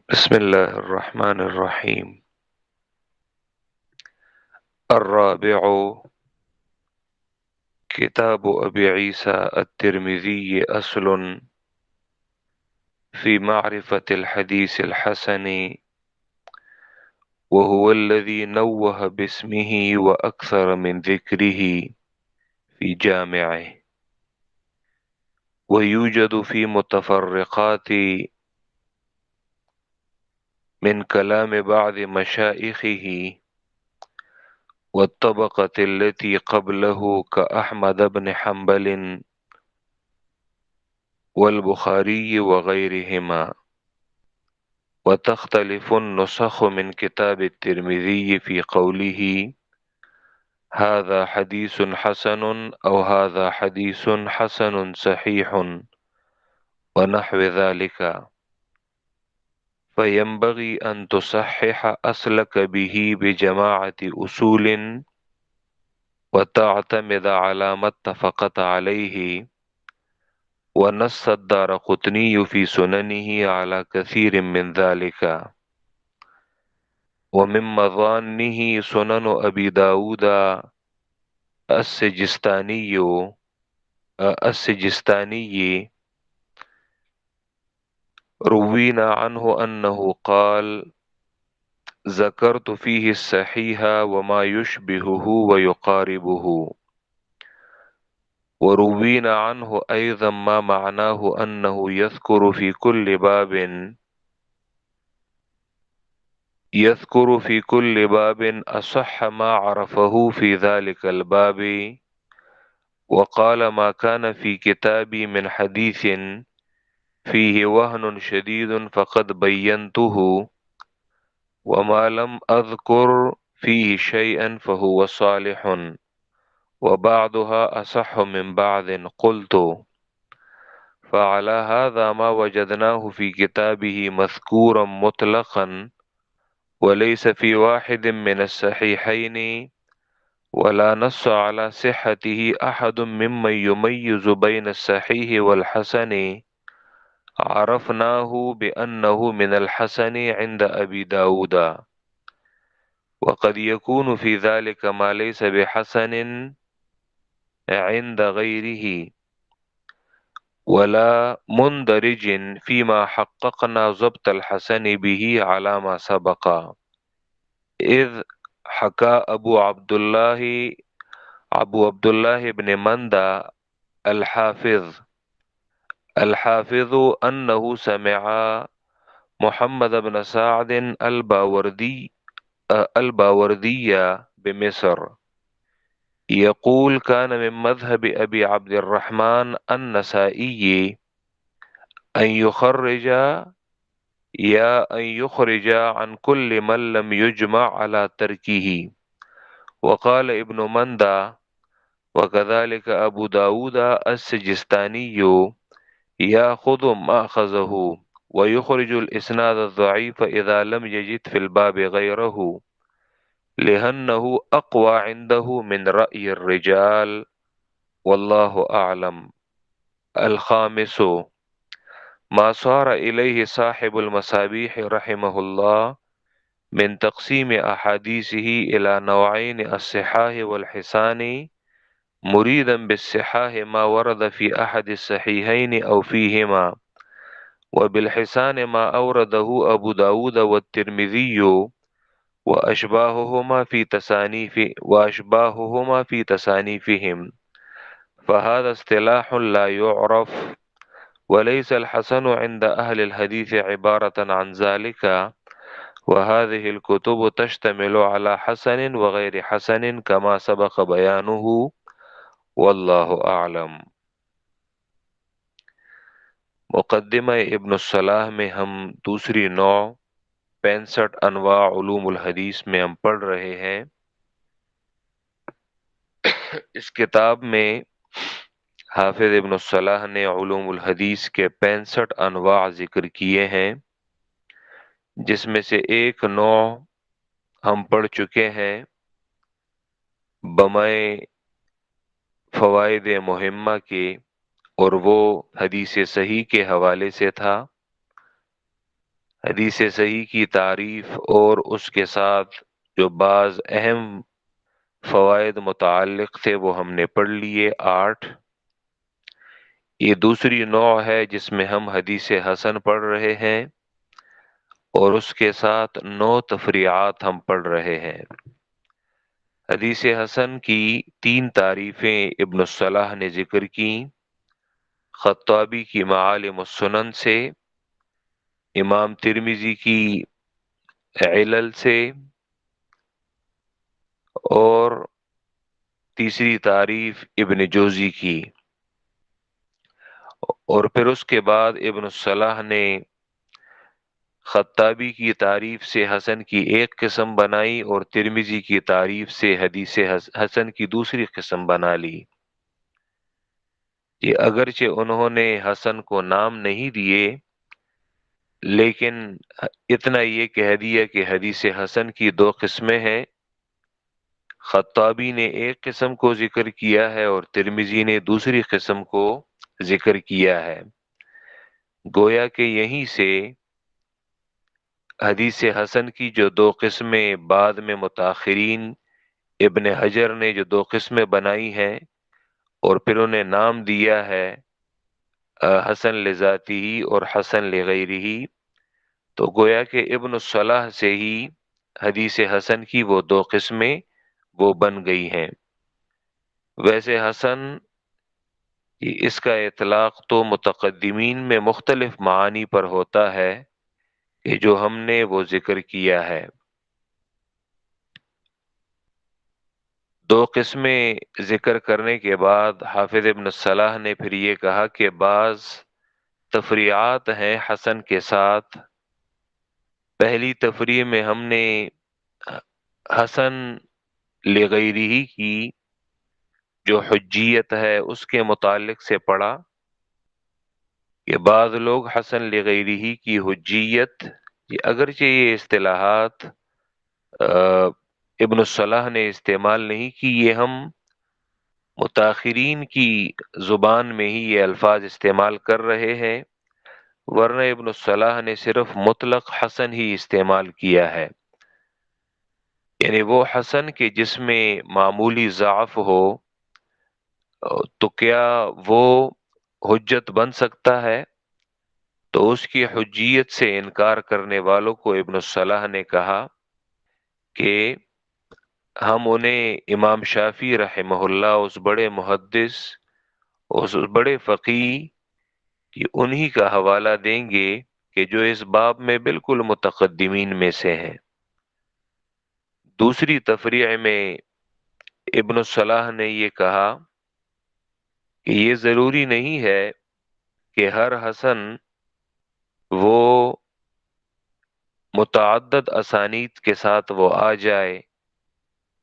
بسم الله الرحمن الرحيم. الرابع كتاب أبي عيسى الترمذي أصل في معرفة الحديث الحسن، وهو الذي نوه باسمه وأكثر من ذكره في جامعه، ويوجد في متفرقات من كلام بعض مشايخه والطبقة التي قبله كأحمد بن حنبل والبخاري وغيرهما. وتختلف النسخ من كتاب الترمذي في قوله هذا حديث حسن أو هذا حديث حسن صحيح ونحو ذلك، فينبغي أن تصحح أصلك به بجماعة أصول وتعتمد على ما اتفقت عليه. ونص الدارقطني في سننه على كثير من ذلك. ومن مظانه سنن أبي داود السجستاني روينا عنه أنه قال ذكرت فيه الصحيح وما يشبهه ويقاربه. وروينا عنه أيضا ما معناه أنه يذكر في كل باب أصح ما عرفه في ذلك الباب. وقال ما كان في كتابي من حديث فيه وهن شديد فقد بينته، وما لم أذكر فيه شيئا فهو صالح، وبعضها أصح من بعض. قلت فعلى هذا ما وجدناه في كتابه مذكورا مطلقا وليس في واحد من الصحيحين، ولا نص على صحته أحد ممن يميز بين الصحيح والحسن، عرفناه بأنه من الحسن عند أبي داود. وقد يكون في ذلك ما ليس بحسن عند غيره، ولا مندرج فيما حققنا ضبط الحسن به على ما سبق. إذ حكى أبو عبد الله بن مندى الحافظ أنه سمع محمد بن سعد الباوردي بمصر يقول كان من مذهب أبي عبد الرحمن النسائي أن يخرج عن كل من لم يجمع على تركه. وقال ابن مندى وكذلك أبو داود السجستاني يأخذ مأخذه ويخرج الإسناد الضعيف إذا لم يجد في الباب غيره، لأنه أقوى عنده من رأي الرجال، والله أعلم. الخامس ما صار إليه صاحب المصابيح رحمه الله من تقسيم أحاديثه إلى نوعين: الصحاح والحسان، مريدا بالصحاح ما ورد في أحد الصحيحين أو فيهما، وبالحسان ما أورده أبو داود والترمذي وأشباههما في تصانيفهم. فهذا اصطلاح لا يعرف، وليس الحسن عند أهل الحديث عبارة عن ذلك. وهذه الكتب تشتمل على حسن وغير حسن كما سبق بيانه، والله أعلم. مقدمہ ابن الصلاح میں ہم دوسری نوع 65 انواع علوم الحدیث میں ہم پڑھ رہے ہیں۔ اس کتاب میں حافظ ابن الصلاح نے علوم الحدیث کے 65 انواع ذکر کیے ہیں، جس میں سے ایک نوع ہم پڑھ چکے ہیں بمائے فوائد مہمہ کے، اور وہ حدیث صحیح کے حوالے سے تھا۔ حدیث صحیح کی تعریف اور اس کے ساتھ جو بعض اہم فوائد متعلق تھے وہ ہم نے پڑھ لیے 8۔ یہ دوسری نوع ہے جس میں ہم حدیث حسن پڑھ رہے ہیں اور اس کے ساتھ 9 تفریعات ہم پڑھ رہے ہیں۔ حدیث حسن کی 3 تعریفیں ابن الصلاح نے ذکر کی، خطابی کی معالم السنن سے، امام ترمذی کی علل سے، اور تیسری تعریف ابن جوزی کی۔ اور پھر اس کے بعد ابن الصلاح نے خطابی کی تعریف سے حسن کی ایک قسم بنائی اور ترمذی کی تعریف سے حدیث حسن کی دوسری قسم بنا لی۔ یہ اگرچہ انہوں نے حسن کو نام نہیں دیے، لیکن اتنا یہ کہہ دیا کہ حدیث حسن کی 2 قسمیں ہیں۔ خطابی نے ایک قسم کو ذکر کیا ہے اور ترمذی نے دوسری قسم کو ذکر کیا ہے۔ گویا کہ یہیں سے حدیث حسن کی جو 2 قسمیں بعد میں متاخرین ابن حجر نے جو 2 قسمیں بنائی ہیں اور پھر انہیں نام دیا ہے حسن لذاتی اور حسن لغیرہ، تو گویا کہ ابن الصلاح سے ہی حدیث حسن کی وہ 2 قسمیں وہ بن گئی ہیں۔ ویسے حسن اس کا اطلاق تو متقدمین میں مختلف معانی پر ہوتا ہے کہ جو ہم نے وہ ذکر کیا ہے۔ 2 قسمیں ذکر کرنے کے بعد حافظ ابن الصلاح نے پھر یہ کہا کہ بعض تفریعات ہیں حسن کے ساتھ۔ پہلی تفریع میں ہم نے حسن لغیرہ کی جو حجیت ہے اس کے متعلق سے پڑھا کہ بعض لوگ حسن لغیرہ کی حجیت، اگرچہ یہ اصطلاحات ابن الصلاح نے استعمال نہیں کی، یہ ہم متاخرین کی زبان میں ہی یہ الفاظ استعمال کر رہے ہیں، ورنہ ابن الصلاح نے صرف مطلق حسن ہی استعمال کیا ہے، یعنی وہ حسن کہ جس میں معمولی ضعف ہو تو کیا وہ حجت بن سکتا ہے؟ تو اس کی حجیت سے انکار کرنے والوں کو ابن الصلاح نے کہا کہ ہم انہیں امام شافعی رحمہ اللہ، اس بڑے محدث، اس بڑے فقیہ کی انہی کا حوالہ دیں گے کہ جو اس باب میں بالکل متقدمین میں سے ہیں۔ دوسری تفریع میں ابن الصلاح نے یہ کہا کہ یہ ضروری نہیں ہے کہ ہر حسن وہ متعدد اسانید کے ساتھ وہ آ جائے،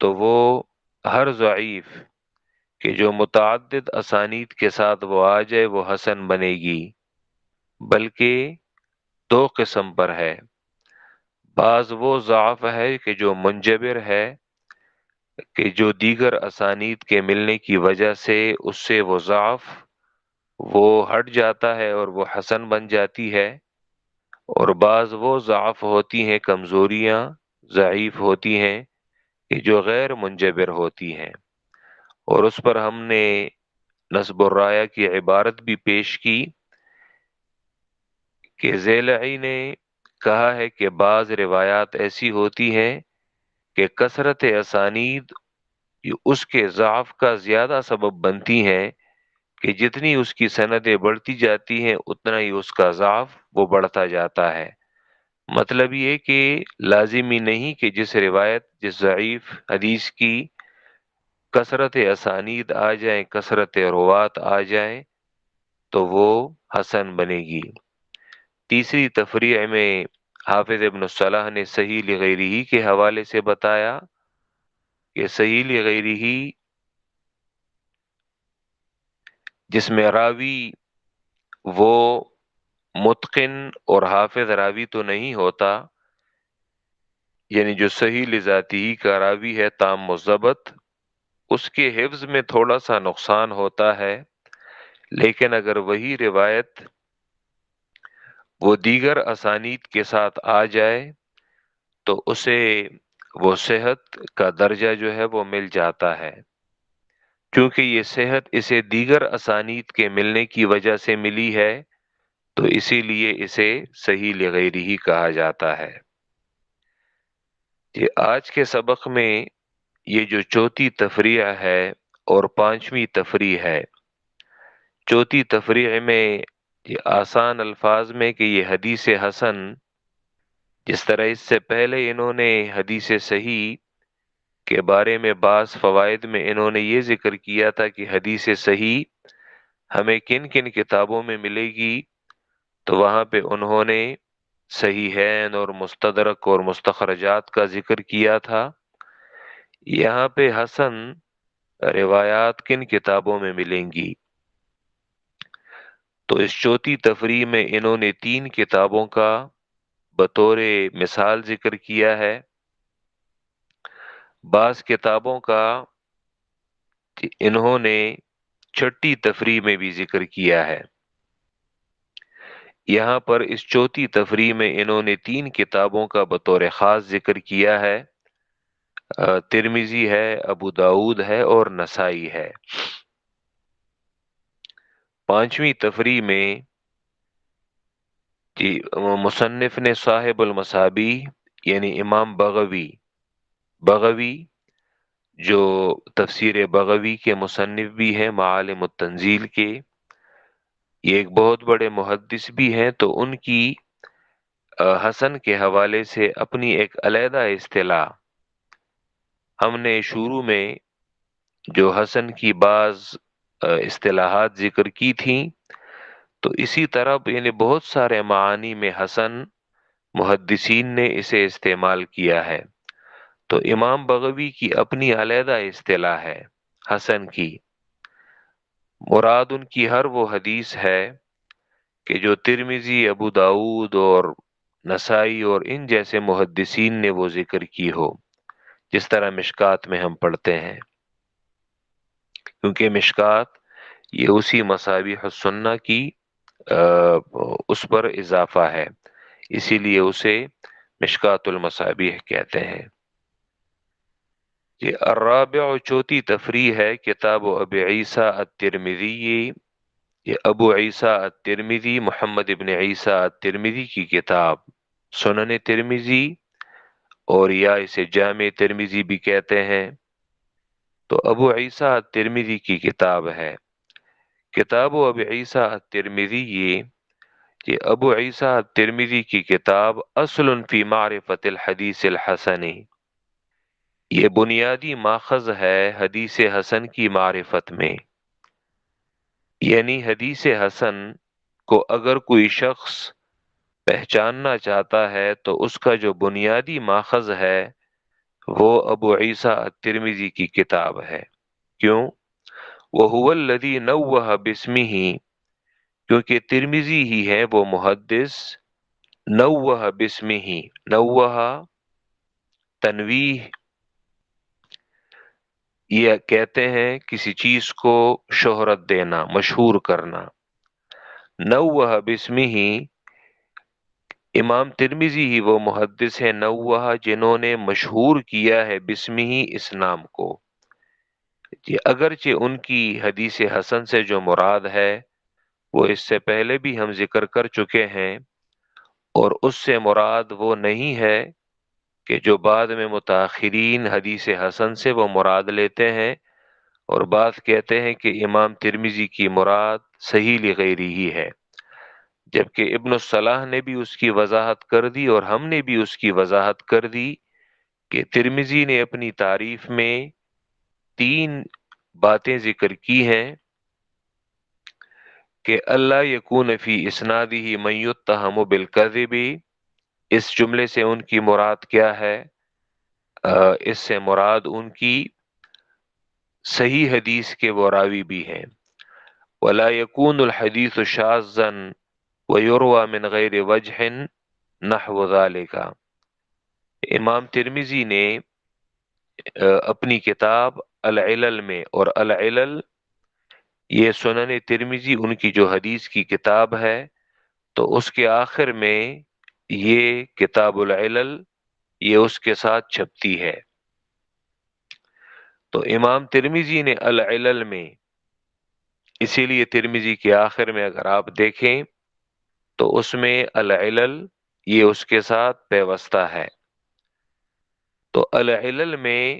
تو وہ ہر ضعیف کہ جو متعدد اسانید کے ساتھ وہ آ جائے وہ حسن بنے گی، بلکہ 2 قسم پر ہے۔ بعض وہ ضعف ہے کہ جو منجبر ہے، کہ جو دیگر اسانید کے ملنے کی وجہ سے اس سے وہ ضعف وہ ہٹ جاتا ہے اور وہ حسن بن جاتی ہے، اور بعض وہ ضعف ہوتی ہیں، کمزوریاں ضعیف ہوتی ہیں کہ جو غیر منجبر ہوتی ہیں، اور اس پر ہم نے نصب الرایہ کی عبارت بھی پیش کی کہ ذیلعی نے کہا ہے کہ بعض روایات ایسی ہوتی ہیں کہ کثرت اسانید اس کے ضعف کا زیادہ سبب بنتی ہیں کہ جتنی اس کی سندیں بڑھتی جاتی ہیں اتنا ہی اس کا ضعف وہ بڑھتا جاتا ہے۔ مطلب یہ کہ لازمی نہیں کہ جس ضعیف حدیث کی کثرت اسانید آ جائیں، کثرت روات آ جائیں تو وہ حسن بنے گی۔ تیسری تفریع میں حافظ ابن الصلاح نے صحیح لغیرہ کے حوالے سے بتایا کہ صحیح لغیرہ جس میں راوی وہ متقن اور حافظ راوی تو نہیں ہوتا، یعنی جو صحیح لذاتی کا راوی ہے تام و ضبط، اس کے حفظ میں تھوڑا سا نقصان ہوتا ہے، لیکن اگر وہی روایت وہ دیگر اسانید کے ساتھ آ جائے تو اسے وہ صحت کا درجہ جو ہے وہ مل جاتا ہے، کیونکہ یہ صحت اسے دیگر اسانید کے ملنے کی وجہ سے ملی ہے، تو اسی لیے اسے صحیح لغیرہ کہا جاتا ہے۔ یہ آج کے سبق میں یہ جو چوتھی تفریع ہے اور پانچویں تفریع ہے، چوتھی تفریع میں یہ آسان الفاظ میں کہ یہ حدیث حسن، جس طرح اس سے پہلے انہوں نے حدیث صحیح کے بارے میں بعض فوائد میں انہوں نے یہ ذکر کیا تھا کہ حدیث صحیح ہمیں کن کن کتابوں میں ملے گی، تو وہاں پہ انہوں نے صحیحین اور مستدرک اور مستخرجات کا ذکر کیا تھا۔ یہاں پہ حسن روایات کن کتابوں میں ملیں گی، تو اس چوتھی تفریح میں انہوں نے 3 کتابوں کا بطور مثال ذکر کیا ہے۔ بعض کتابوں کا انہوں نے چھٹی تفریح میں بھی ذکر کیا ہے۔ یہاں پر اس چوتھی تفریح میں انہوں نے 3 کتابوں کا بطور خاص ذکر کیا ہے، ترمذی ہے، ابو داود ہے اور نسائی ہے۔ پانچویں تفریح میں مصنف نے صاحب المصابی یعنی امام بغوی جو تفسیر بغوی کے مصنف بھی ہیں، معالم التنزیل کے، یہ ایک بہت بڑے محدث بھی ہیں، تو ان کی حسن کے حوالے سے اپنی ایک علیحدہ اصطلاح ہم نے شروع میں جو حسن کی بعض اصطلاحات ذکر کی تھیں، تو اسی طرح یعنی بہت سارے معانی میں حسن محدثین نے اسے استعمال کیا ہے، تو امام بغوی کی اپنی علیحدہ اصطلاح ہے حسن کی۔ مراد ان کی ہر وہ حدیث ہے کہ جو ترمذی، ابو داود اور نسائی اور ان جیسے محدثین نے وہ ذکر کی ہو، جس طرح مشکات میں ہم پڑھتے ہیں، کیونکہ مشکات یہ اسی مصابیح السنہ کی اس پر اضافہ ہے، اسی لیے اسے مشکات المصابیح کہتے ہیں۔ یہ الرابع چوتھی تفریح ہے کتاب ابی عیسیٰ الترمذی، یہ ابو عیسیٰ الترمذی محمد ابن عیسیٰ الترمذی کی کتاب سنن ترمذی، اور یا اسے جامع ترمذی بھی کہتے ہیں، تو ابو عیسیٰ الترمذی کی کتاب ہے۔ کتاب ابو عیسیٰ الترمذی، یہ ابو عیسیٰ الترمذی کی کتاب اصل فی معرفت الحدیث الحسنی، یہ بنیادی ماخذ ہے حدیث حسن کی معرفت میں، یعنی حدیث حسن کو اگر کوئی شخص پہچاننا چاہتا ہے تو اس کا جو بنیادی ماخذ ہے وہ ابو عیسیٰ الترمذی کی کتاب ہے۔ کیوں؟ وَهُوَ الَّذِي نَوَّهَ بِاسْمِهِ، کیونکہ ترمذی ہی ہے وہ محدث، نوّہ بِاسْمِهِ، نوّہ تنویح یہ کہتے ہیں کسی چیز کو شہرت دینا، مشہور کرنا۔ نوّہ بِاسْمِهِ، امام ترمذی ہی وہ محدث ہیں نوّہ جنہوں نے مشہور کیا ہے بسمہ اس نام کو۔ یہ اگرچہ ان کی حدیث حسن سے جو مراد ہے وہ اس سے پہلے بھی ہم ذکر کر چکے ہیں، اور اس سے مراد وہ نہیں ہے کہ جو بعد میں متاخرین حدیث حسن سے وہ مراد لیتے ہیں، اور بعض کہتے ہیں کہ امام ترمذی کی مراد صحیح لغیری ہی ہے، جبکہ ابن الصلاح نے بھی اس کی وضاحت کر دی اور ہم نے بھی اس کی وضاحت کر دی کہ ترمذی نے اپنی تعریف میں 3 باتیں ذکر کی ہیں کہ اللہ یکون فی اسنادہ من یتہم بالکذب، اس جملے سے ان کی مراد کیا ہے؟ اس سے مراد ان کی صحیح حدیث کے وہ راوی بھی ہیں۔ ولا یکون الحدیث شاذا ویروى من غیر وجہ نحو ذالک، امام ترمذی نے اپنی کتاب العلل میں، اور العلل یہ سنن ترمذی ان کی جو حدیث کی کتاب ہے، تو اس کے آخر میں یہ کتاب العلل یہ اس کے ساتھ چھپتی ہے۔ تو امام ترمذی نے العلل میں، اسی لیے ترمذی کے آخر میں اگر آپ دیکھیں تو اس میں العلل یہ اس کے ساتھ پیوستہ ہے۔ تو العلل میں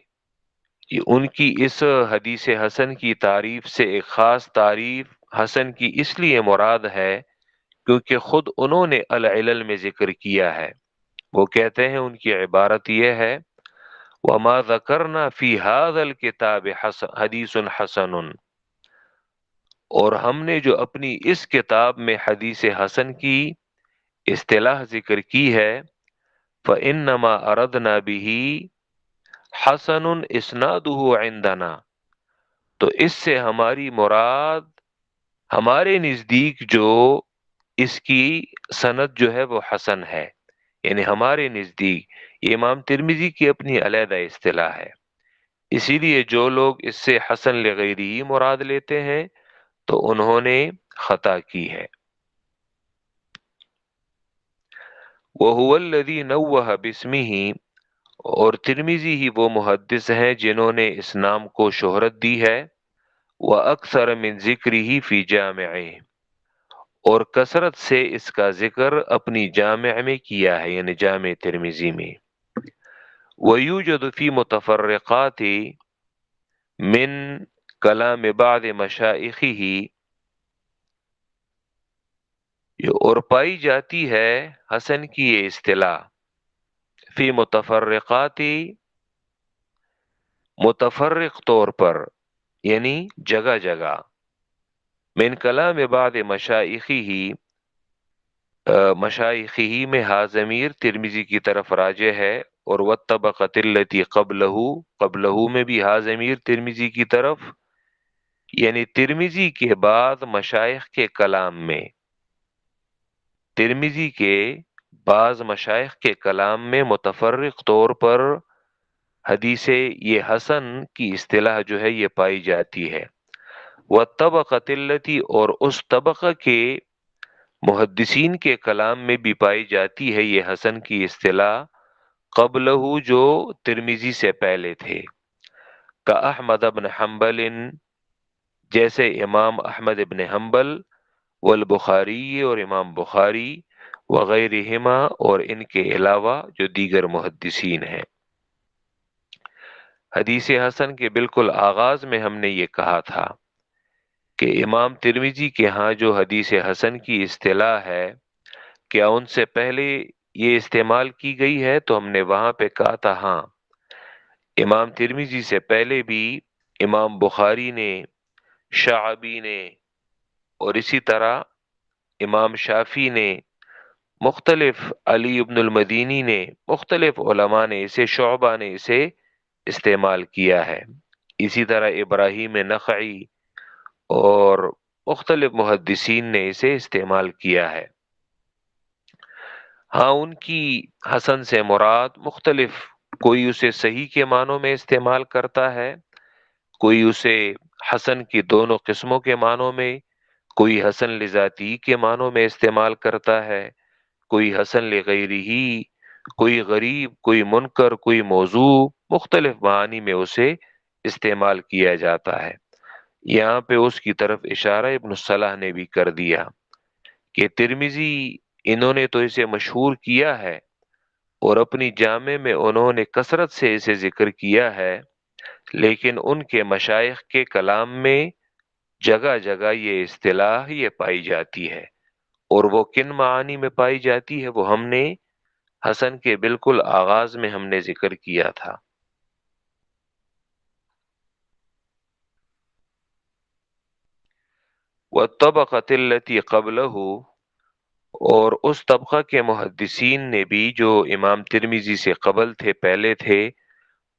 ان کی اس حدیث حسن کی تعریف سے ایک خاص تعریف حسن کی اس لیے مراد ہے کیونکہ خود انہوں نے العلل میں ذکر کیا ہے۔ وہ کہتے ہیں، ان کی عبارت یہ ہے، وَمَا ذَكَرْنَا فِي هَذَا الْكِتَابِ حَدِيثٌ حَسَنٌ، اور ہم نے جو اپنی اس کتاب میں حدیث حسن کی اصطلاح ذکر کی ہے، فَإِنَّمَا أَرَدْنَا بِهِ حَسَنٌ إِسْنَادُهُ عِنْدَنَا، تو اس سے ہماری مراد ہمارے نزدیک جو اس کی سند جو ہے وہ حسن ہے، یعنی ہمارے نزدیک یہ امام ترمذی کی اپنی علیحدہ اصطلاح ہے۔ اسی لیے جو لوگ اس سے حسن لغیری مراد لیتے ہیں تو انہوں نے خطا کی ہے۔ وَهُوَ الَّذِي نَوَّهَ بِاسْمِهِ، اور ترمذی ہی وہ محدث ہیں جنہوں نے اس نام کو شہرت دی ہے، وَأَكْثَرَ مِنْ ذِكْرِهِ فِي جَامِعِهِ، اور کثرت سے اس کا ذکر اپنی جامع میں کیا ہے، یعنی جامع ترمذی میں۔ وَيُوجَدُ فِي مُتَفَرِّقَاتِ من کلام بعض مشائخه، اور پائی جاتی ہے حسن کی یہ اصطلاح فی متفرقات، متفرق طور پر، یعنی جگہ جگہ، من کلام بعض مشائخه، مشائخه میں ہا ضمیر ترمذی کی طرف راجع ہے، اور والطبقۃ التی قبلہ میں بھی ہا ضمیر ترمذی کی طرف، یعنی ترمذی کے بعد مشائخ کے کلام میں، ترمذی کے بعض مشائخ کے کلام میں متفرق طور پر حدیث یہ حسن کی اصطلاح جو ہے یہ پائی جاتی ہے۔ والطبقۃ التی، اور اس طبقہ کے محدثین کے کلام میں بھی پائی جاتی ہے یہ حسن کی اصطلاح، قبلہ جو ترمذی سے پہلے تھے، کا احمد بن حنبل، جیسے امام احمد ابن حنبل، والبخاری، اور امام بخاری، وغیرہما، اور ان کے علاوہ جو دیگر محدثین ہیں۔ حدیث حسن کے بالکل آغاز میں ہم نے یہ کہا تھا کہ امام ترمذی کے ہاں جو حدیث حسن کی اصطلاح ہے کیا ان سے پہلے یہ استعمال کی گئی ہے، تو ہم نے وہاں پہ کہا تھا ہاں، امام ترمذی سے پہلے بھی امام بخاری نے، شعبی نے، اور اسی طرح امام شافعی نے، مختلف علی ابن المدینی نے، مختلف علماء نے اسے، شعبہ نے اسے استعمال کیا ہے، اسی طرح ابراہیم نخعی اور مختلف محدثین نے اسے استعمال کیا ہے۔ ہاں، ان کی حسن سے مراد مختلف، کوئی اسے صحیح کے معنوں میں استعمال کرتا ہے، کوئی اسے حسن کی دونوں قسموں کے معنوں میں، کوئی حسن لذاتی کے معنوں میں استعمال کرتا ہے، کوئی حسن لغیرہ، کوئی غریب، کوئی منکر، کوئی موضوع، مختلف معانی میں اسے استعمال کیا جاتا ہے۔ یہاں پہ اس کی طرف اشارہ ابن الصلاح نے بھی کر دیا کہ ترمذی انہوں نے تو اسے مشہور کیا ہے اور اپنی جامع میں انہوں نے کثرت سے اسے ذکر کیا ہے، لیکن ان کے مشائخ کے کلام میں جگہ جگہ یہ اصطلاح یہ پائی جاتی ہے، اور وہ کن معانی میں پائی جاتی ہے وہ ہم نے حسن کے بالکل آغاز میں ہم نے ذکر کیا تھا۔ وَالطَّبَقَةِ الَّتِي قَبْلَهُ، اور اس طبقہ کے محدثین نے بھی جو امام ترمذی سے قبل تھے، پہلے تھے،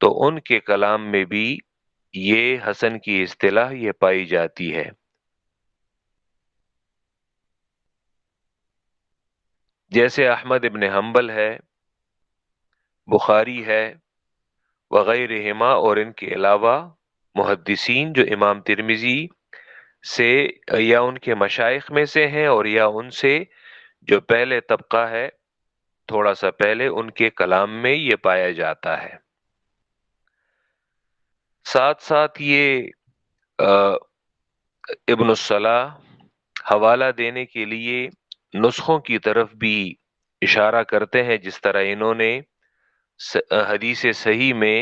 تو ان کے کلام میں بھی یہ حسن کی اصطلاح یہ پائی جاتی ہے، جیسے احمد ابن حنبل ہے، بخاری ہے، وغیرہما، اور ان کے علاوہ محدثین جو امام ترمذی سے یا ان کے مشائخ میں سے ہیں اور یا ان سے جو پہلے طبقہ ہے تھوڑا سا پہلے ان کے کلام میں یہ پایا جاتا ہے۔ ساتھ ساتھ یہ ابن الصلاح حوالہ دینے کے لیے نسخوں کی طرف بھی اشارہ کرتے ہیں، جس طرح انہوں نے حدیث صحیح میں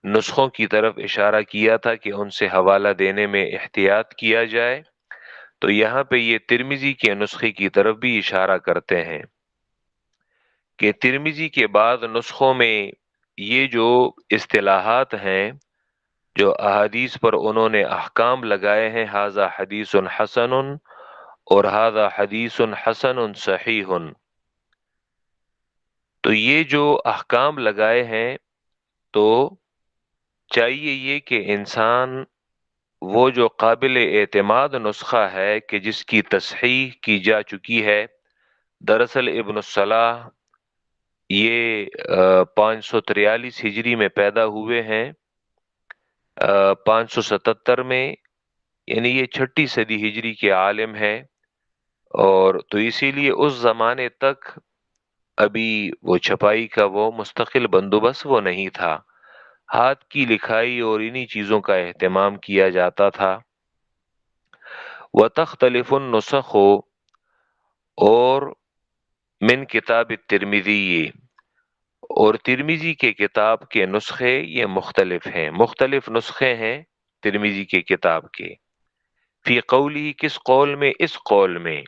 نسخوں کی طرف اشارہ کیا تھا کہ ان سے حوالہ دینے میں احتیاط کیا جائے، تو یہاں پہ یہ ترمذی کے نسخے کی طرف بھی اشارہ کرتے ہیں کہ ترمذی کے بعد نسخوں میں یہ جو اصطلاحات ہیں، جو احادیث پر انہوں نے احکام لگائے ہیں، ھذا حدیث حسن اور ھذا حدیث حسن صحیح، تو یہ جو احکام لگائے ہیں تو چاہیے یہ کہ انسان وہ جو قابل اعتماد نسخہ ہے کہ جس کی تصحیح کی جا چکی ہے، دراصل ابن الصلاح یہ 543 ہجری میں پیدا ہوئے ہیں، 577 میں، یعنی یہ 6 صدی ہجری کے عالم ہیں، اور تو اسی لیے اس زمانے تک ابھی وہ چھپائی کا وہ مستقل بندوبست وہ نہیں تھا، ہاتھ کی لکھائی اور انہی چیزوں کا اہتمام کیا جاتا تھا۔ وَتَخْتَلِفُ النُّسَخُ، اور من کتاب الترمذی، اور ترمذی کے کتاب کے نسخے یہ مختلف ہیں، مختلف نسخے ہیں ترمذی کے کتاب کے، فی قولی، کس قول میں، اس قول میں،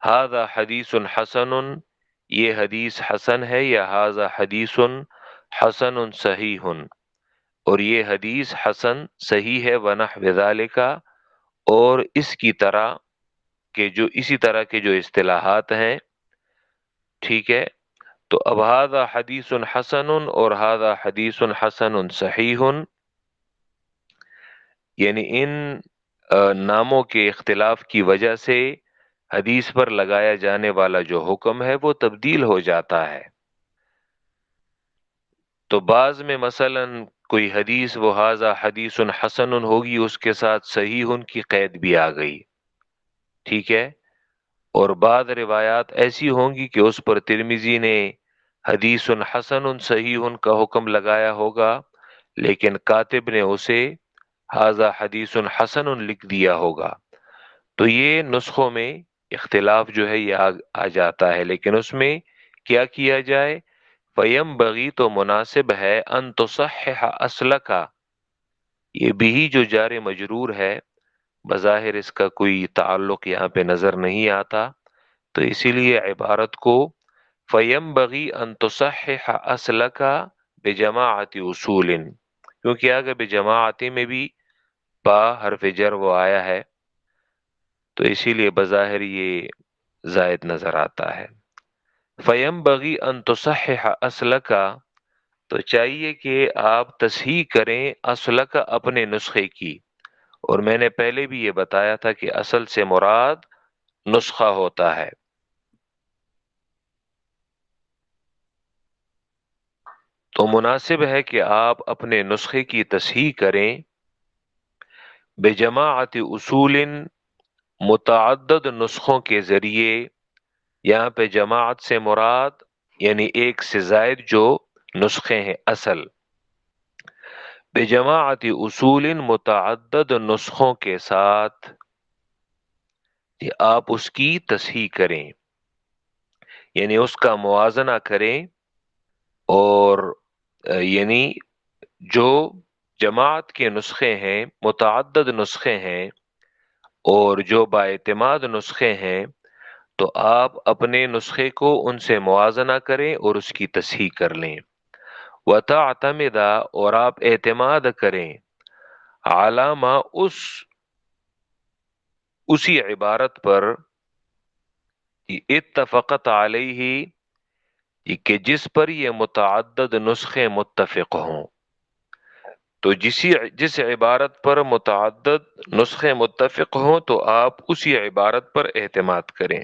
ھذا حدیث حسن، یہ حدیث حسن ہے، یا ھذا حدیث حسن صحیح، اور یہ حدیث حسن صحیح ہے، ونحو ذالک، اور اس کی طرح کہ جو اسی طرح کے جو اصطلاحات ہیں، ٹھیک ہے۔ تو اب ھذا حدیث حسن اور ھذا حدیث حسن صحیح، یعنی ان ناموں کے اختلاف کی وجہ سے حدیث پر لگایا جانے والا جو حکم ہے وہ تبدیل ہو جاتا ہے۔ تو بعض میں مثلا کوئی حدیث وہ ھذا حدیث حسن ہوگی، اس کے ساتھ صحیح کی قید بھی آ گئی، ٹھیک ہے، اور بعض روایات ایسی ہوں گی کہ اس پر ترمذی نے حدیث حسن صحیح کا حکم لگایا ہوگا، لیکن کاتب نے اسے ھذا حدیث حسن لکھ دیا ہوگا، تو یہ نسخوں میں اختلاف جو ہے یہ آ جاتا ہے، لیکن اس میں کیا کیا جائے، فَيَنبَغِي، تو مناسب ہے، ان تصحح اصلک، یہ بھی جو جار مجرور ہے، بظاہر اس کا کوئی تعلق یہاں پہ نظر نہیں آتا، تو اسی لیے عبارت کو فَيَنبَغِي أَن تُصَحِّحَ أَصْلَكَ بِجَمَاعَةِ اصول، کیونکہ اگر بجماعت میں بھی با حرف جر وہ آیا ہے تو اسی لیے بظاہر یہ زائد نظر آتا ہے۔ فَيَنبَغِي أَن تُصَحِّحَ أَصْلَكَ، تو چاہیے کہ آپ تصحیح کریں اصلک، اپنے نسخے کی، اور میں نے پہلے بھی یہ بتایا تھا کہ اصل سے مراد نسخہ ہوتا ہے، تو مناسب ہے کہ آپ اپنے نسخے کی تصحیح کریں بجماعت اصول، متعدد نسخوں کے ذریعے، یہاں پہ جماعت سے مراد یعنی ایک سے زائد جو نسخے ہیں اصل، بجماعت اصول، متعدد نسخوں کے ساتھ کہ آپ اس کی تصحیح کریں، یعنی اس کا موازنہ کریں، اور یعنی جو جماعت کے نسخے ہیں، متعدد نسخے ہیں، اور جو باعتماد نسخے ہیں، تو آپ اپنے نسخے کو ان سے موازنہ کریں اور اس کی تصحیح کر لیں، وَتَعْتَمِدَ، اور آپ اعتماد کریں، علامہ، اسی عبارت پر، اتفقت علیہ، کہ جس پر یہ متعدد نسخے متفق ہوں، تو جس عبارت پر متعدد نسخے متفق ہوں تو آپ اسی عبارت پر اعتماد کریں۔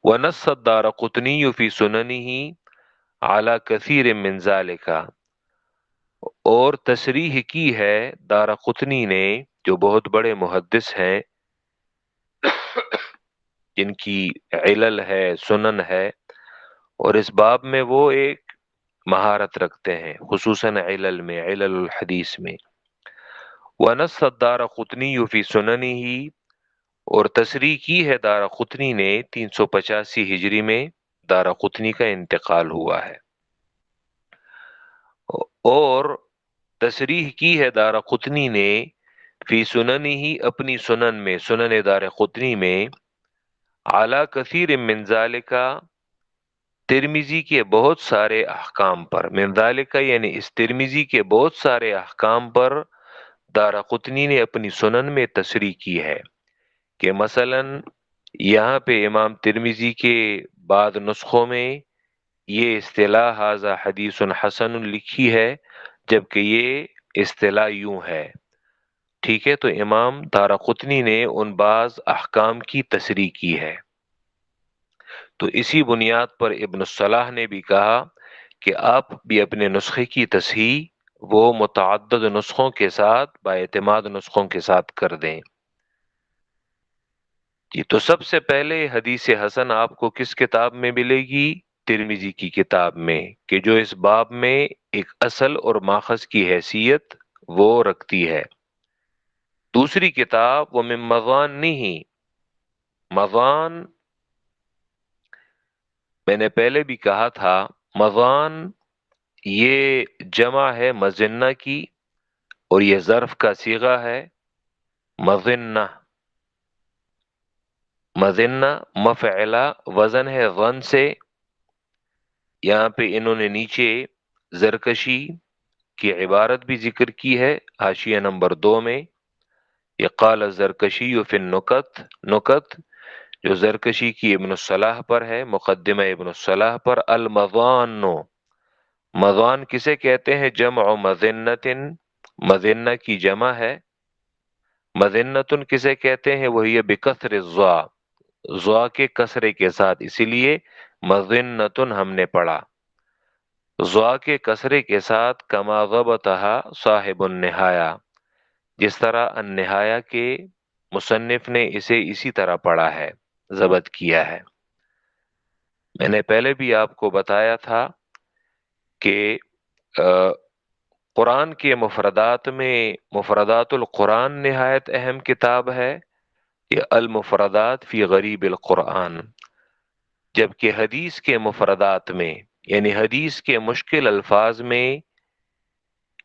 وَنَصَّ الدَّارَقُطْنِيُّ فِي سُنَنِهِ عَلَى كَثِيرٍ مِّن ذَلِكَ، اور تصریح کی ہے دارقطنی نے، جو بہت بڑے محدث ہیں، جن کی علل ہے، سنن ہے، اور اس باب میں وہ ایک مہارت رکھتے ہیں، خصوصاً علل میں، علل الحدیث میں۔ وَنَصَّ الدَّارَقُطْنِيُّ فِي سُنَنِهِ، اور تصریح کی ہے دارقطنی نے 385 ہجری میں، دارقطنی کا انتقال ہوا ہے، اور تصریح کی ہے دارقطنی نے فی سننہ، اپنی سنن میں، سنن دارقطنی میں، اعلی کثیر من ذالک، ترمذی کے بہت سارے احکام پر، من ذالک یعنی اس ترمذی کے بہت سارے احکام پر دارقطنی نے اپنی سنن میں تصریح کی ہے، کہ مثلا یہاں پہ امام ترمذی کے بعد نسخوں میں یہ اصطلاح ھذا حدیث حسن لکھی ہے، جبکہ یہ اصطلاح یوں ہے، ٹھیک ہے۔ تو امام دارقطنی نے ان بعض احکام کی تصریح کی ہے، تو اسی بنیاد پر ابن الصلاح نے بھی کہا کہ آپ بھی اپنے نسخے کی تصحیح وہ متعدد نسخوں کے ساتھ، با اعتماد نسخوں کے ساتھ کر دیں۔ جی، تو سب سے پہلے حدیث حسن آپ کو کس کتاب میں ملے گی؟ ترمذی کی کتاب میں، کہ جو اس باب میں ایک اصل اور ماخذ کی حیثیت وہ رکھتی ہے۔ دوسری کتاب وَمِن مَضَانِّهِ، مضان میں نے پہلے بھی کہا تھا، مضان یہ جمع ہے مظنہ کی، اور یہ ظرف کا صیغہ ہے مظنہ، مظنہ مفعلہ، وزن ہے غن سے۔ یہاں پہ انہوں نے نیچے زرکشی کی عبارت بھی ذکر کی ہے، حاشیہ نمبر 2 میں، یہ قال الزرکشی فی النکت، نکت جو زرکشی کی ابن الصلاح پر ہے، مقدمہ ابن الصلاح پر، المضان، مضان کسے کہتے ہیں؟ جمع مظنۃ، مظنہ کی جمع ہے۔ مظنۃ کسے کہتے ہیں؟ وہی بکسر الضاء، ضاء کے کسرے کے ساتھ، اسی لیے مظنۃ ہم نے پڑھا، ضاء کے کسرے کے ساتھ، کما ضبطها صاحب النہایہ، جس طرح النہایہ کے مصنف نے اسے اسی طرح پڑھا ہے، ضبط کیا ہے۔ میں نے پہلے بھی آپ کو بتایا تھا کہ قرآن کے مفردات میں مفردات القرآن نہایت اہم کتاب ہے، یہ المفردات فی غریب القرآن، جبکہ حدیث کے مفردات میں، یعنی حدیث کے مشکل الفاظ میں،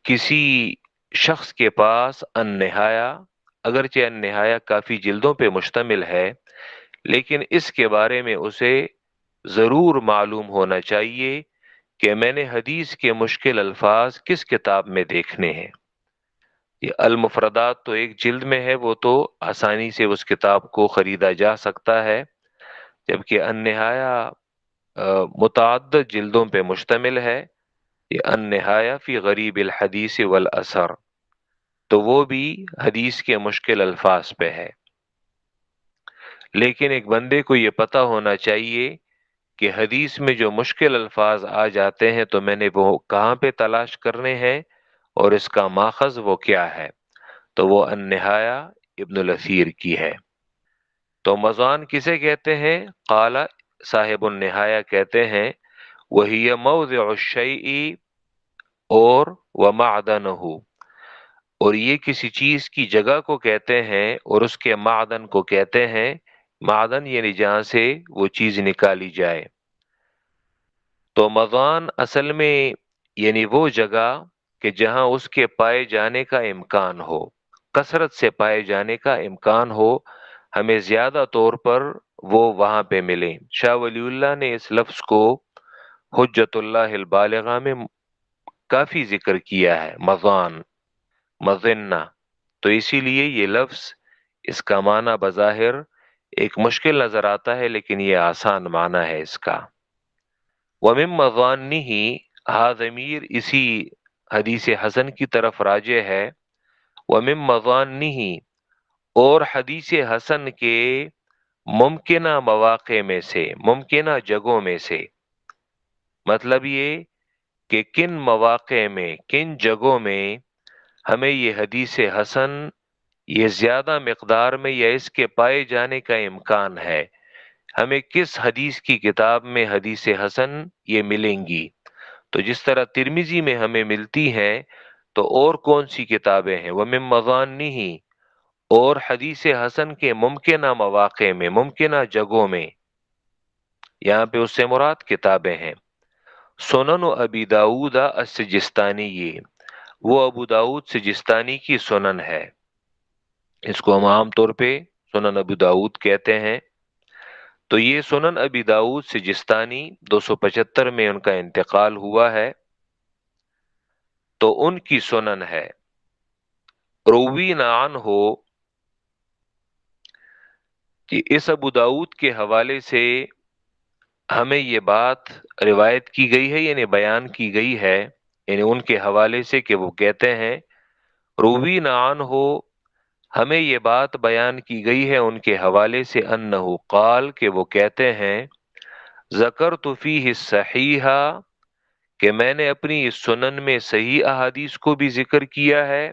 کسی شخص کے پاس النہایہ، اگرچہ النہایہ کافی جلدوں پہ مشتمل ہے، لیکن اس کے بارے میں اسے ضرور معلوم ہونا چاہیے کہ میں نے حدیث کے مشکل الفاظ کس کتاب میں دیکھنے ہیں۔ یہ المفردات تو ایک جلد میں ہے، وہ تو آسانی سے اس کتاب کو خریدا جا سکتا ہے، جبکہ النہایہ متعدد جلدوں پہ مشتمل ہے، یہ النہایہ فی غریب الحدیث والاثر، تو وہ بھی حدیث کے مشکل الفاظ پہ ہے۔ لیکن ایک بندے کو یہ پتہ ہونا چاہیے کہ حدیث میں جو مشکل الفاظ آ جاتے ہیں تو میں نے وہ کہاں پہ تلاش کرنے ہیں، اور اس کا ماخذ وہ کیا ہے، تو وہ النہایہ ابن الاثیر کی ہے۔ تو مضان کسے کہتے ہیں؟ قال صاحب النہایہ کہتے ہیں، وہی موضع الشیء اور ومعدنہ، اور یہ کسی چیز کی جگہ کو کہتے ہیں اور اس کے معدن کو کہتے ہیں، معدن یعنی جہاں سے وہ چیز نکالی جائے۔ تو مضان اصل میں یعنی وہ جگہ کہ جہاں اس کے پائے جانے کا امکان ہو، کثرت سے پائے جانے کا امکان ہو، ہمیں زیادہ طور پر وہ وہاں پہ ملیں۔ شاہ ولی اللہ نے اس لفظ کو حجت اللہ البالغہ میں کافی ذکر کیا ہے، مضان، مظنہ، تو اسی لیے یہ لفظ، اس کا معنی بظاہر ایک مشکل نظر آتا ہے، لیکن یہ آسان معنی ہے اس کا۔ وَمِن مَضَانِّهِ، ہا ضمیر اسی حدیث حسن کی طرف راجع ہے، وَمِن مَضَانِّهِ، اور حدیث حسن کے ممکنہ مواقع میں سے، ممکنہ جگہوں میں سے، مطلب یہ کہ کن مواقع میں، کن جگہوں میں ہمیں یہ حدیث حسن یہ زیادہ مقدار میں یا اس کے پائے جانے کا امکان ہے، ہمیں کس حدیث کی کتاب میں حدیث حسن یہ ملیں گی؟ تو جس طرح ترمذی میں ہمیں ملتی ہیں، تو اور کون سی کتابیں ہیں؟ وَمِن مَظَانِّهِ، اور حدیث حسن کے ممکنہ مواقع میں، ممکنہ جگہوں میں، یہاں پہ اس سے مراد کتابیں ہیں۔ سنن ابی داؤد السجستانی، یہ وہ ابو داؤد سجستانی کی سنن ہے، اس کو ہم عام طور پہ سنن ابو داؤد کہتے ہیں۔ تو یہ سنن ابی داؤد سجستانی 275 میں ان کا انتقال ہوا ہے، تو ان کی سنن ہے۔ روینا عنہ، کہ اس ابو داؤد کے حوالے سے ہمیں یہ بات روایت کی گئی ہے، یعنی بیان کی گئی ہے، یعنی ان کے حوالے سے کہ وہ کہتے ہیں، روینا عنہ، ہمیں یہ بات بیان کی گئی ہے ان کے حوالے سے، انہو قال، کہ وہ کہتے ہیں، ذکرت فیہ الصحیحہ، کہ میں نے اپنی اس سنن میں صحیح احادیث کو بھی ذکر کیا ہے،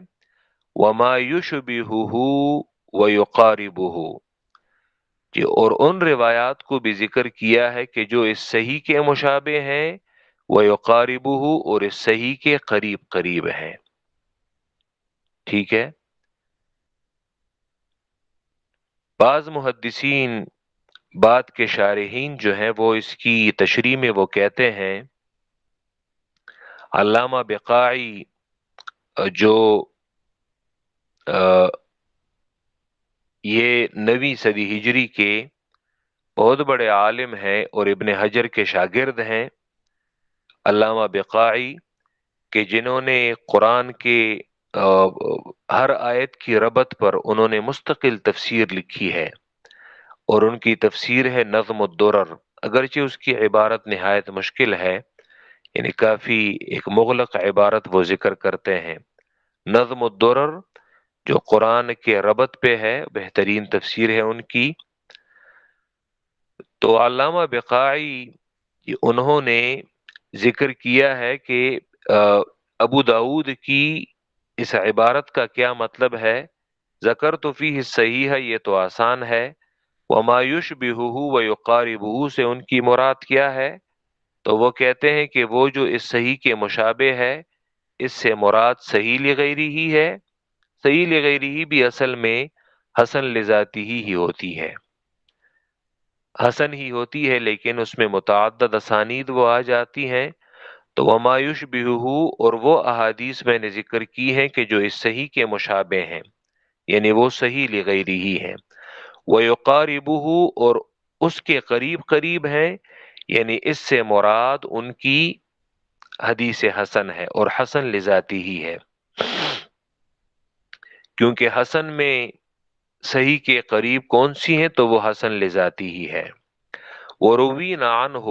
وما یشبہہ ویقاربہ، کہ اور ان روایات کو بھی ذکر کیا ہے کہ جو اس صحیح کے مشابہ ہیں، ویقاربہ، اور اس صحیح کے قریب قریب ہیں۔ ٹھیک ہے۔ بعض محدثین، بات کے شارحین جو ہیں، وہ اس کی تشریح میں وہ کہتے ہیں، علامہ بقاعی جو یہ 9ویں صدی ہجری کے بہت بڑے عالم ہیں اور ابن حجر کے شاگرد ہیں، علامہ بقاعی، کہ جنہوں نے قرآن کے ہر آیت کی ربط پر انہوں نے مستقل تفسیر لکھی ہے، اور ان کی تفسیر ہے نظم الدرر، اگرچہ اس کی عبارت نہایت مشکل ہے، یعنی کافی ایک مغلق عبارت وہ ذکر کرتے ہیں۔ نظم الدرر جو قرآن کے ربط پہ ہے، بہترین تفسیر ہے ان کی۔ تو علامہ بقاعی انہوں نے ذکر کیا ہے کہ ابو داؤد کی اس عبارت کا کیا مطلب ہے۔ ذکر تو فیہ صحیح ہے، یہ تو آسان ہے، وما یشبہہ ویقاربہ سے ان کی مراد کیا ہے؟ تو وہ کہتے ہیں کہ وہ جو اس صحیح کے مشابہ ہے، اس سے مراد صحیح لغیری ہی ہے۔ صحیح لغیری ہی بھی اصل میں حسن لذاتی ہی ہوتی ہے، حسن ہی ہوتی ہے، لیکن اس میں متعدد اسانید وہ آ جاتی ہیں۔ تو وما یشبہہ، اور وہ احادیث میں نے ذکر کی ہیں کہ جو اس صحیح کے مشابہ ہیں، یعنی وہ صحیح لغیری ہی ہیں۔ ویقاربہ، اور اس کے قریب قریب ہیں، یعنی اس سے مراد ان کی حدیث حسن ہے، اور حسن لذاتی ہی ہے، کیونکہ حسن میں صحیح کے قریب کون سی ہیں؟ تو وہ حسن لذاتی ہی ہے۔ وروینا عنہ،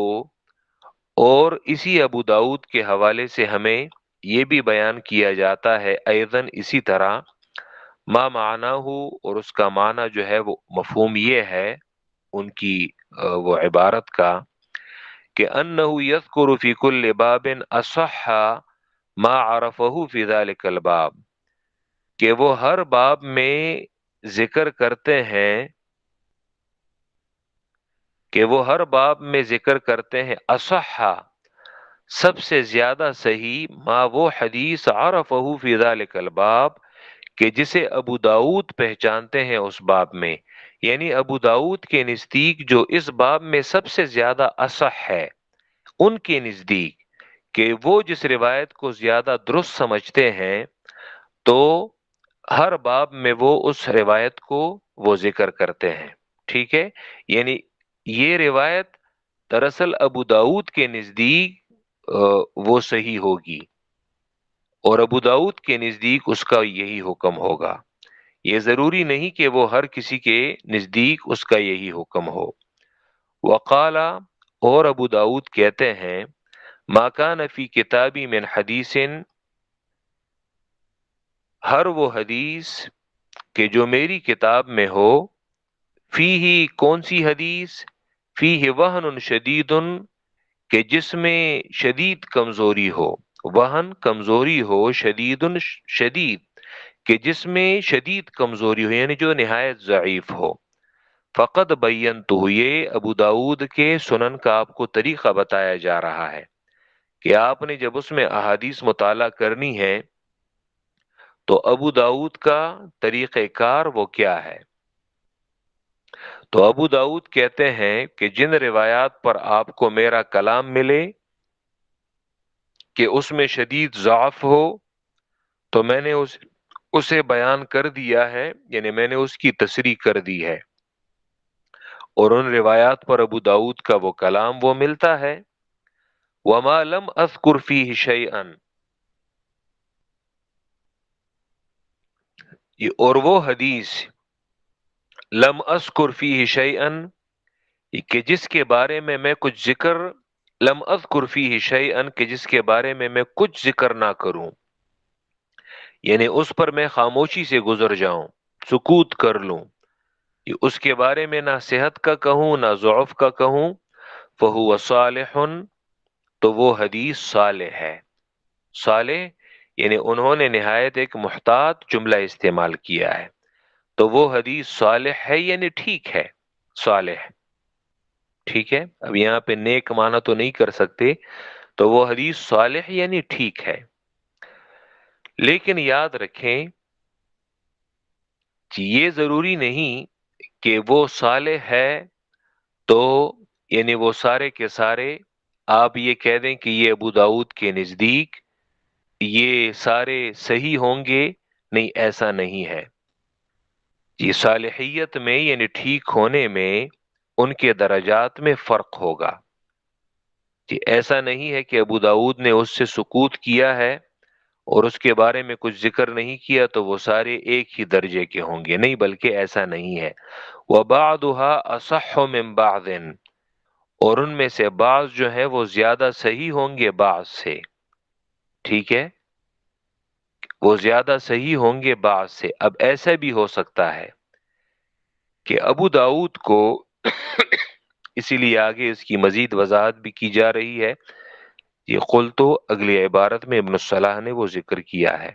اور اسی ابو داؤد کے حوالے سے ہمیں یہ بھی بیان کیا جاتا ہے، ایضاً اسی طرح، ما معناہ، اور اس کا معنی جو ہے وہ مفہوم یہ ہے ان کی وہ عبارت کا، کہ انہ یذکر فی کل باب اصح ما عرفہ فی ذلک الباب، کہ وہ ہر باب میں ذکر کرتے ہیں، کہ وہ ہر باب میں ذکر کرتے ہیں، اصح، سب سے زیادہ صحیح، ما وہ حدیث عرفہ فی ذلک الباب، کہ جسے ابو داؤد پہچانتے ہیں اس باب میں، یعنی ابو داؤد کے نزدیک جو اس باب میں سب سے زیادہ اصح ہے، ان کے نزدیک، کہ وہ جس روایت کو زیادہ درست سمجھتے ہیں، تو ہر باب میں وہ اس روایت کو وہ ذکر کرتے ہیں۔ ٹھیک ہے، یعنی یہ روایت دراصل ابو داؤد کے نزدیک وہ صحیح ہوگی، اور ابو داؤد کے نزدیک اس کا یہی حکم ہوگا۔ یہ ضروری نہیں کہ وہ ہر کسی کے نزدیک اس کا یہی حکم ہو۔ وقالا، اور ابو داؤد کہتے ہیں، ما کان فی کتابی من حدیث، ہر وہ حدیث کہ جو میری کتاب میں ہو، فیہ، کون سی حدیث؟ فیہ وہن شدید، کہ جس میں شدید کمزوری ہو، وہن کمزوری ہو، شدید شدید، کہ جس میں شدید کمزوری ہو، یعنی جو نہایت ضعیف ہو۔ فقط بینتہ، یہ ابو داود کے سنن کا آپ کو طریقہ بتایا جا رہا ہے کہ آپ نے جب اس میں احادیث مطالعہ کرنی ہے تو ابو داود کا طریقہ کار وہ کیا ہے۔ تو ابو داود کہتے ہیں کہ جن روایات پر آپ کو میرا کلام ملے کہ اس میں شدید ضعف ہو تو میں نے اسے بیان کر دیا ہے، یعنی میں نے اس کی تصریح کر دی ہے، اور ان روایات پر ابو داود کا وہ کلام وہ ملتا ہے۔ وما لم اذکر فیہ شیئا، اور وہ حدیث لم اذکر فیہ شیئا کہ جس کے بارے میں کچھ ذکر، لم اذکر فیہ شیئا کہ جس کے بارے میں کچھ ذکر نہ کروں، یعنی اس پر میں خاموشی سے گزر جاؤں، سکوت کر لوں، اس کے بارے میں نہ صحت کا کہوں نہ ضعف کا کہوں، فہو صالح، تو وہ حدیث صالح ہے۔ صالح یعنی انہوں نے نہایت ایک محتاط جملہ استعمال کیا ہے، تو وہ حدیث صالح ہے یعنی ٹھیک ہے، صالح ٹھیک ہے۔ اب یہاں پہ نیک معنی تو نہیں کر سکتے، تو وہ حدیث صالح یعنی ٹھیک ہے۔ لیکن یاد رکھیں کہ یہ ضروری نہیں کہ وہ صالح ہے تو یعنی وہ سارے کے سارے آپ یہ کہہ دیں کہ یہ ابو داؤد کے نزدیک یہ سارے صحیح ہوں گے، نہیں، ایسا نہیں ہے۔ یہ صالحیت میں یعنی ٹھیک ہونے میں ان کے درجات میں فرق ہوگا، کہ ایسا نہیں ہے کہ ابو داؤد نے اس سے سکوت کیا ہے اور اس کے بارے میں کچھ ذکر نہیں کیا تو وہ سارے ایک ہی درجے کے ہوں گے، نہیں، بلکہ ایسا نہیں ہے۔ وَبَعْضُهَا أَصَحُّ مِن بَعْضٍ، اور ان میں سے بعض جو ہیں وہ زیادہ صحیح ہوں گے بعض سے، ٹھیک ہے، وہ زیادہ صحیح ہوں گے بعض سے۔ اب ایسا بھی ہو سکتا ہے کہ ابو داؤد کو اسی لیے آگے اس کی مزید وضاحت بھی کی جا رہی ہے، یہ قلتو اگلی عبارت میں ابن الصلاح نے وہ ذکر کیا ہے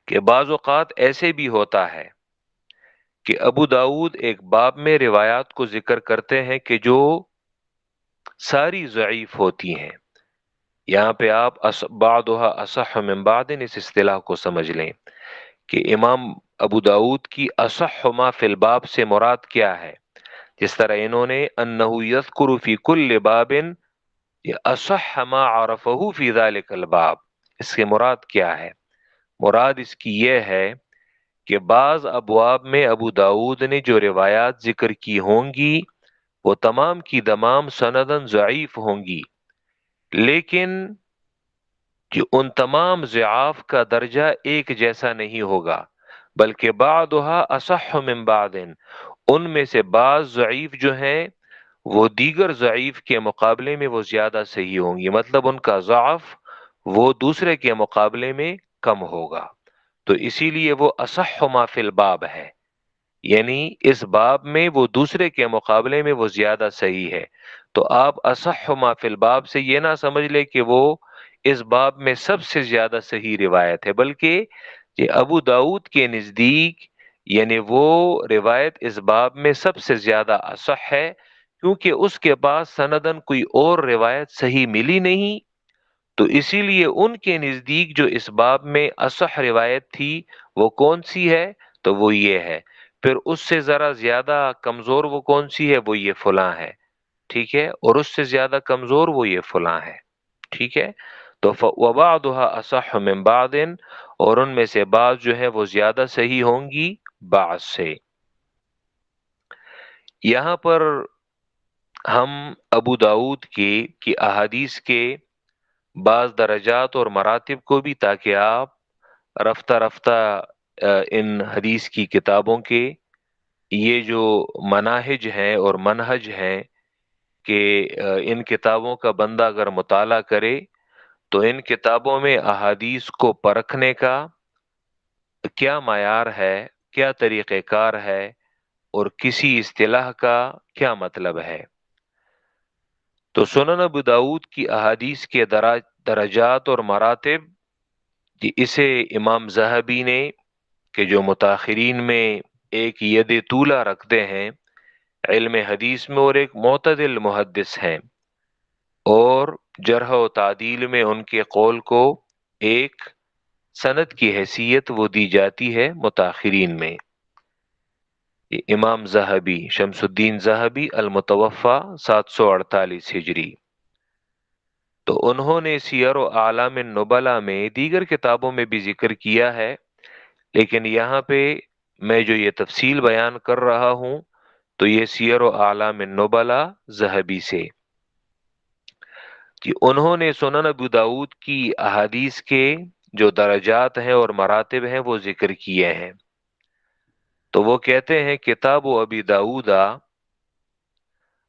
کہ بعض اوقات ایسے بھی ہوتا ہے کہ ابو داؤد ایک باب میں روایات کو ذکر کرتے ہیں کہ جو ساری ضعیف ہوتی ہیں۔ یہاں پہ آپ بعضها اصح من بعض اس اصطلاح کو سمجھ لیں کہ امام ابو داؤد کی اصح ما فی الباب سے مراد کیا ہے، جس طرح انہوں نے انہ یذکر فی کل باب اصح ما عرفہ فی ذلک الباب، اس سے مراد کیا ہے؟ مراد اس کی یہ ہے کہ بعض ابواب میں ابو داؤد نے جو روایات ذکر کی ہوں گی وہ تمام کی تمام سندن ضعیف ہوں گی، لیکن کہ ان تمام ضعاف کا درجہ ایک جیسا نہیں ہوگا، بلکہ بعضها اصح من بعض، ان میں سے بعض ضعیف جو ہیں وہ دیگر ضعیف کے مقابلے میں وہ زیادہ صحیح ہوں گی، مطلب ان کا ضعف وہ دوسرے کے مقابلے میں کم ہوگا، تو اسی لیے وہ اصح ما فی الباب ہے، یعنی اس باب میں وہ دوسرے کے مقابلے میں وہ زیادہ صحیح ہے۔ تو آپ اصح ما فی الباب سے یہ نہ سمجھ لے کہ وہ اس باب میں سب سے زیادہ صحیح روایت ہے، بلکہ یہ ابو داؤد کے نزدیک یعنی وہ روایت اس باب میں سب سے زیادہ اصح ہے، کیونکہ اس کے پاس سندن کوئی اور روایت صحیح ملی نہیں، تو اسی لیے ان کے نزدیک جو اس باب میں اصح روایت تھی وہ کون سی ہے؟ تو وہ یہ ہے۔ پھر اس سے ذرا زیادہ کمزور وہ کون سی ہے؟ وہ یہ فلاں ہے، ٹھیک ہے، اور اس سے زیادہ کمزور وہ یہ فلاں ہے، ٹھیک ہے۔ تو وَبَعْضُهَا أَصَحُّ مِن بَعْضٍ، اور ان میں سے بعض جو ہے وہ زیادہ صحیح ہوں گی بعض سے۔ یہاں پر ہم ابو داؤد کی احادیث کے بعض درجات اور مراتب کو بھی، تاکہ آپ رفتہ رفتہ ان حدیث کی کتابوں کے یہ جو مناہج ہیں اور منہج ہیں کہ ان کتابوں کا بندہ اگر مطالعہ کرے تو ان کتابوں میں احادیث کو پرکھنے کا کیا معیار ہے، کیا طریقہ کار ہے، اور کسی اصطلاح کا کیا مطلب ہے۔ تو سنن ابو داؤد کی احادیث کے درجات اور مراتب، اسے امام ذہبی نے کہ جو متاخرین میں ایک ید طولہ رکھتے ہیں علم حدیث میں اور ایک معتدل محدث ہیں، اور جرح و تعدیل میں ان کے قول کو ایک سند کی حیثیت وہ دی جاتی ہے متاخرین میں۔ امام ذہبی، شمس الدین ذہبی المتوفی 748 ہجری، تو انہوں نے سیر و اعلام النبلاء میں دیگر کتابوں میں بھی ذکر کیا ہے، لیکن یہاں پہ میں جو یہ تفصیل بیان کر رہا ہوں تو یہ سیر و اعلام النبلاء ذہبی سے کہ انہوں نے سنن ابو داود کی احادیث کے جو درجات ہیں اور مراتب ہیں وہ ذکر کیے ہیں۔ تو وہ کہتے ہیں کتاب و ابی داود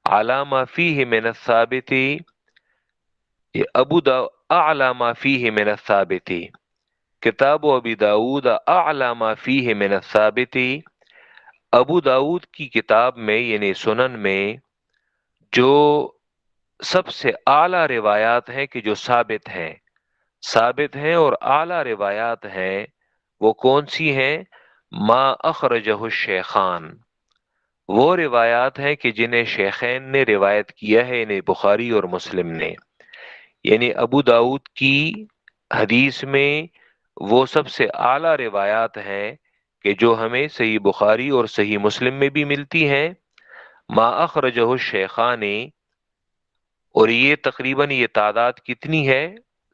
علی ما فیہ من الثابت، اعلی ما فیہ من الثابت، کتاب و ابی داود اعلی ما فیہ من الثابت، ابو داود کی کتاب میں یعنی سنن میں جو سب سے اعلی روایات ہیں کہ جو ثابت ہیں اور اعلی روایات ہیں، وہ کون سی ہیں؟ ما اخرجہ الشیخان، وہ روایات ہیں کہ جنہیں شیخین نے روایت کیا ہے، یعنی بخاری اور مسلم نے، یعنی ابو داود کی حدیث میں وہ سب سے اعلی روایات ہیں کہ جو ہمیں صحیح بخاری اور صحیح مسلم میں بھی ملتی ہیں، ما اخرجہ الشیخان، اور یہ تقریباً یہ تعداد کتنی ہے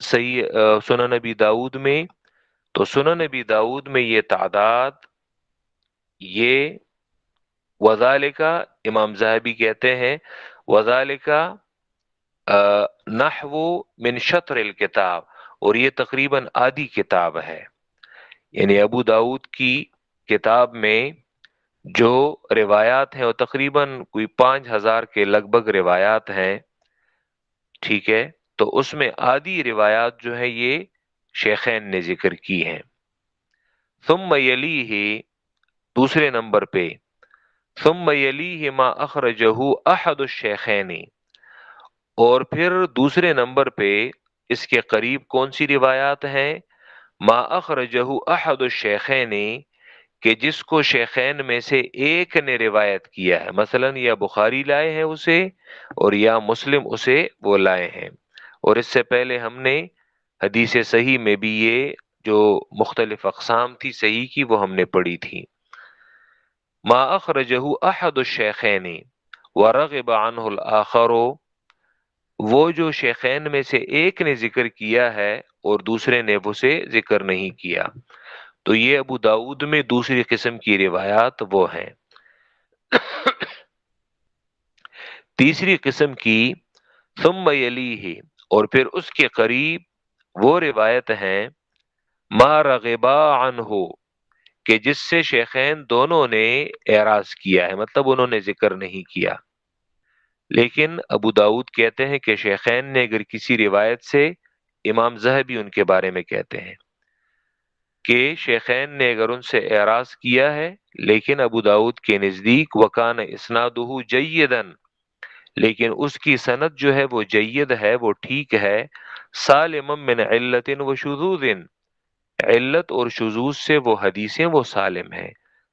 صحیح سنن نبی داؤد میں؟ تو سنن نبی داؤد میں یہ تعداد، یہ وذالک، امام ذہبی کہتے ہیں وذالک نحو من شطر الکتاب، اور یہ تقریباً آدھی کتاب ہے، یعنی ابو داؤد کی کتاب میں جو روایات ہیں وہ تقریباً کوئی 5000 کے لگ بھگ روایات ہیں، ٹھیک ہے؟ تو اس میں آدھی روایات جو ہے یہ شیخین نے ذکر کی ہیں۔ ثم یلیہ، دوسرے نمبر پہ ثم یلیہ ما اخرجہ احد الشیخین، اور پھر دوسرے نمبر پہ اس کے قریب کون سی روایات ہیں؟ ما اخرجہ احد الشیخین، کہ جس کو شیخین میں سے ایک نے روایت کیا ہے، مثلا یا بخاری لائے ہیں اسے اور یا مسلم اسے وہ لائے ہیں، اور اس سے پہلے ہم نے حدیث صحیح میں بھی یہ جو مختلف اقسام تھی صحیح کی وہ ہم نے پڑھی تھی۔ ما اخرجہ احد الشیخین ورغب عنہ الآخر، وہ جو شیخین میں سے ایک نے ذکر کیا ہے اور دوسرے نے اسے ذکر نہیں کیا، تو یہ ابو داؤد میں دوسری قسم کی روایات وہ ہیں۔ تیسری قسم کی ثم یلیہ، اور پھر اس کے قریب وہ روایت ہیں ما رغبا عنہ، کہ جس سے شیخین دونوں نے اعراض کیا ہے، مطلب انہوں نے ذکر نہیں کیا، لیکن ابو داؤد کہتے ہیں کہ شیخین نے اگر کسی روایت سے، امام ذہبی ان کے بارے میں کہتے ہیں کہ شیخین نے اگر ان سے اعراض کیا ہے، لیکن ابو داؤد کے نزدیک وکان اسنادہ جیدن، لیکن اس کی سند جو ہے وہ جید ہے، وہ ٹھیک ہے، سالم من علت و شذوذ، علت اور شذوذ سے وہ حدیثیں وہ سالم ہے،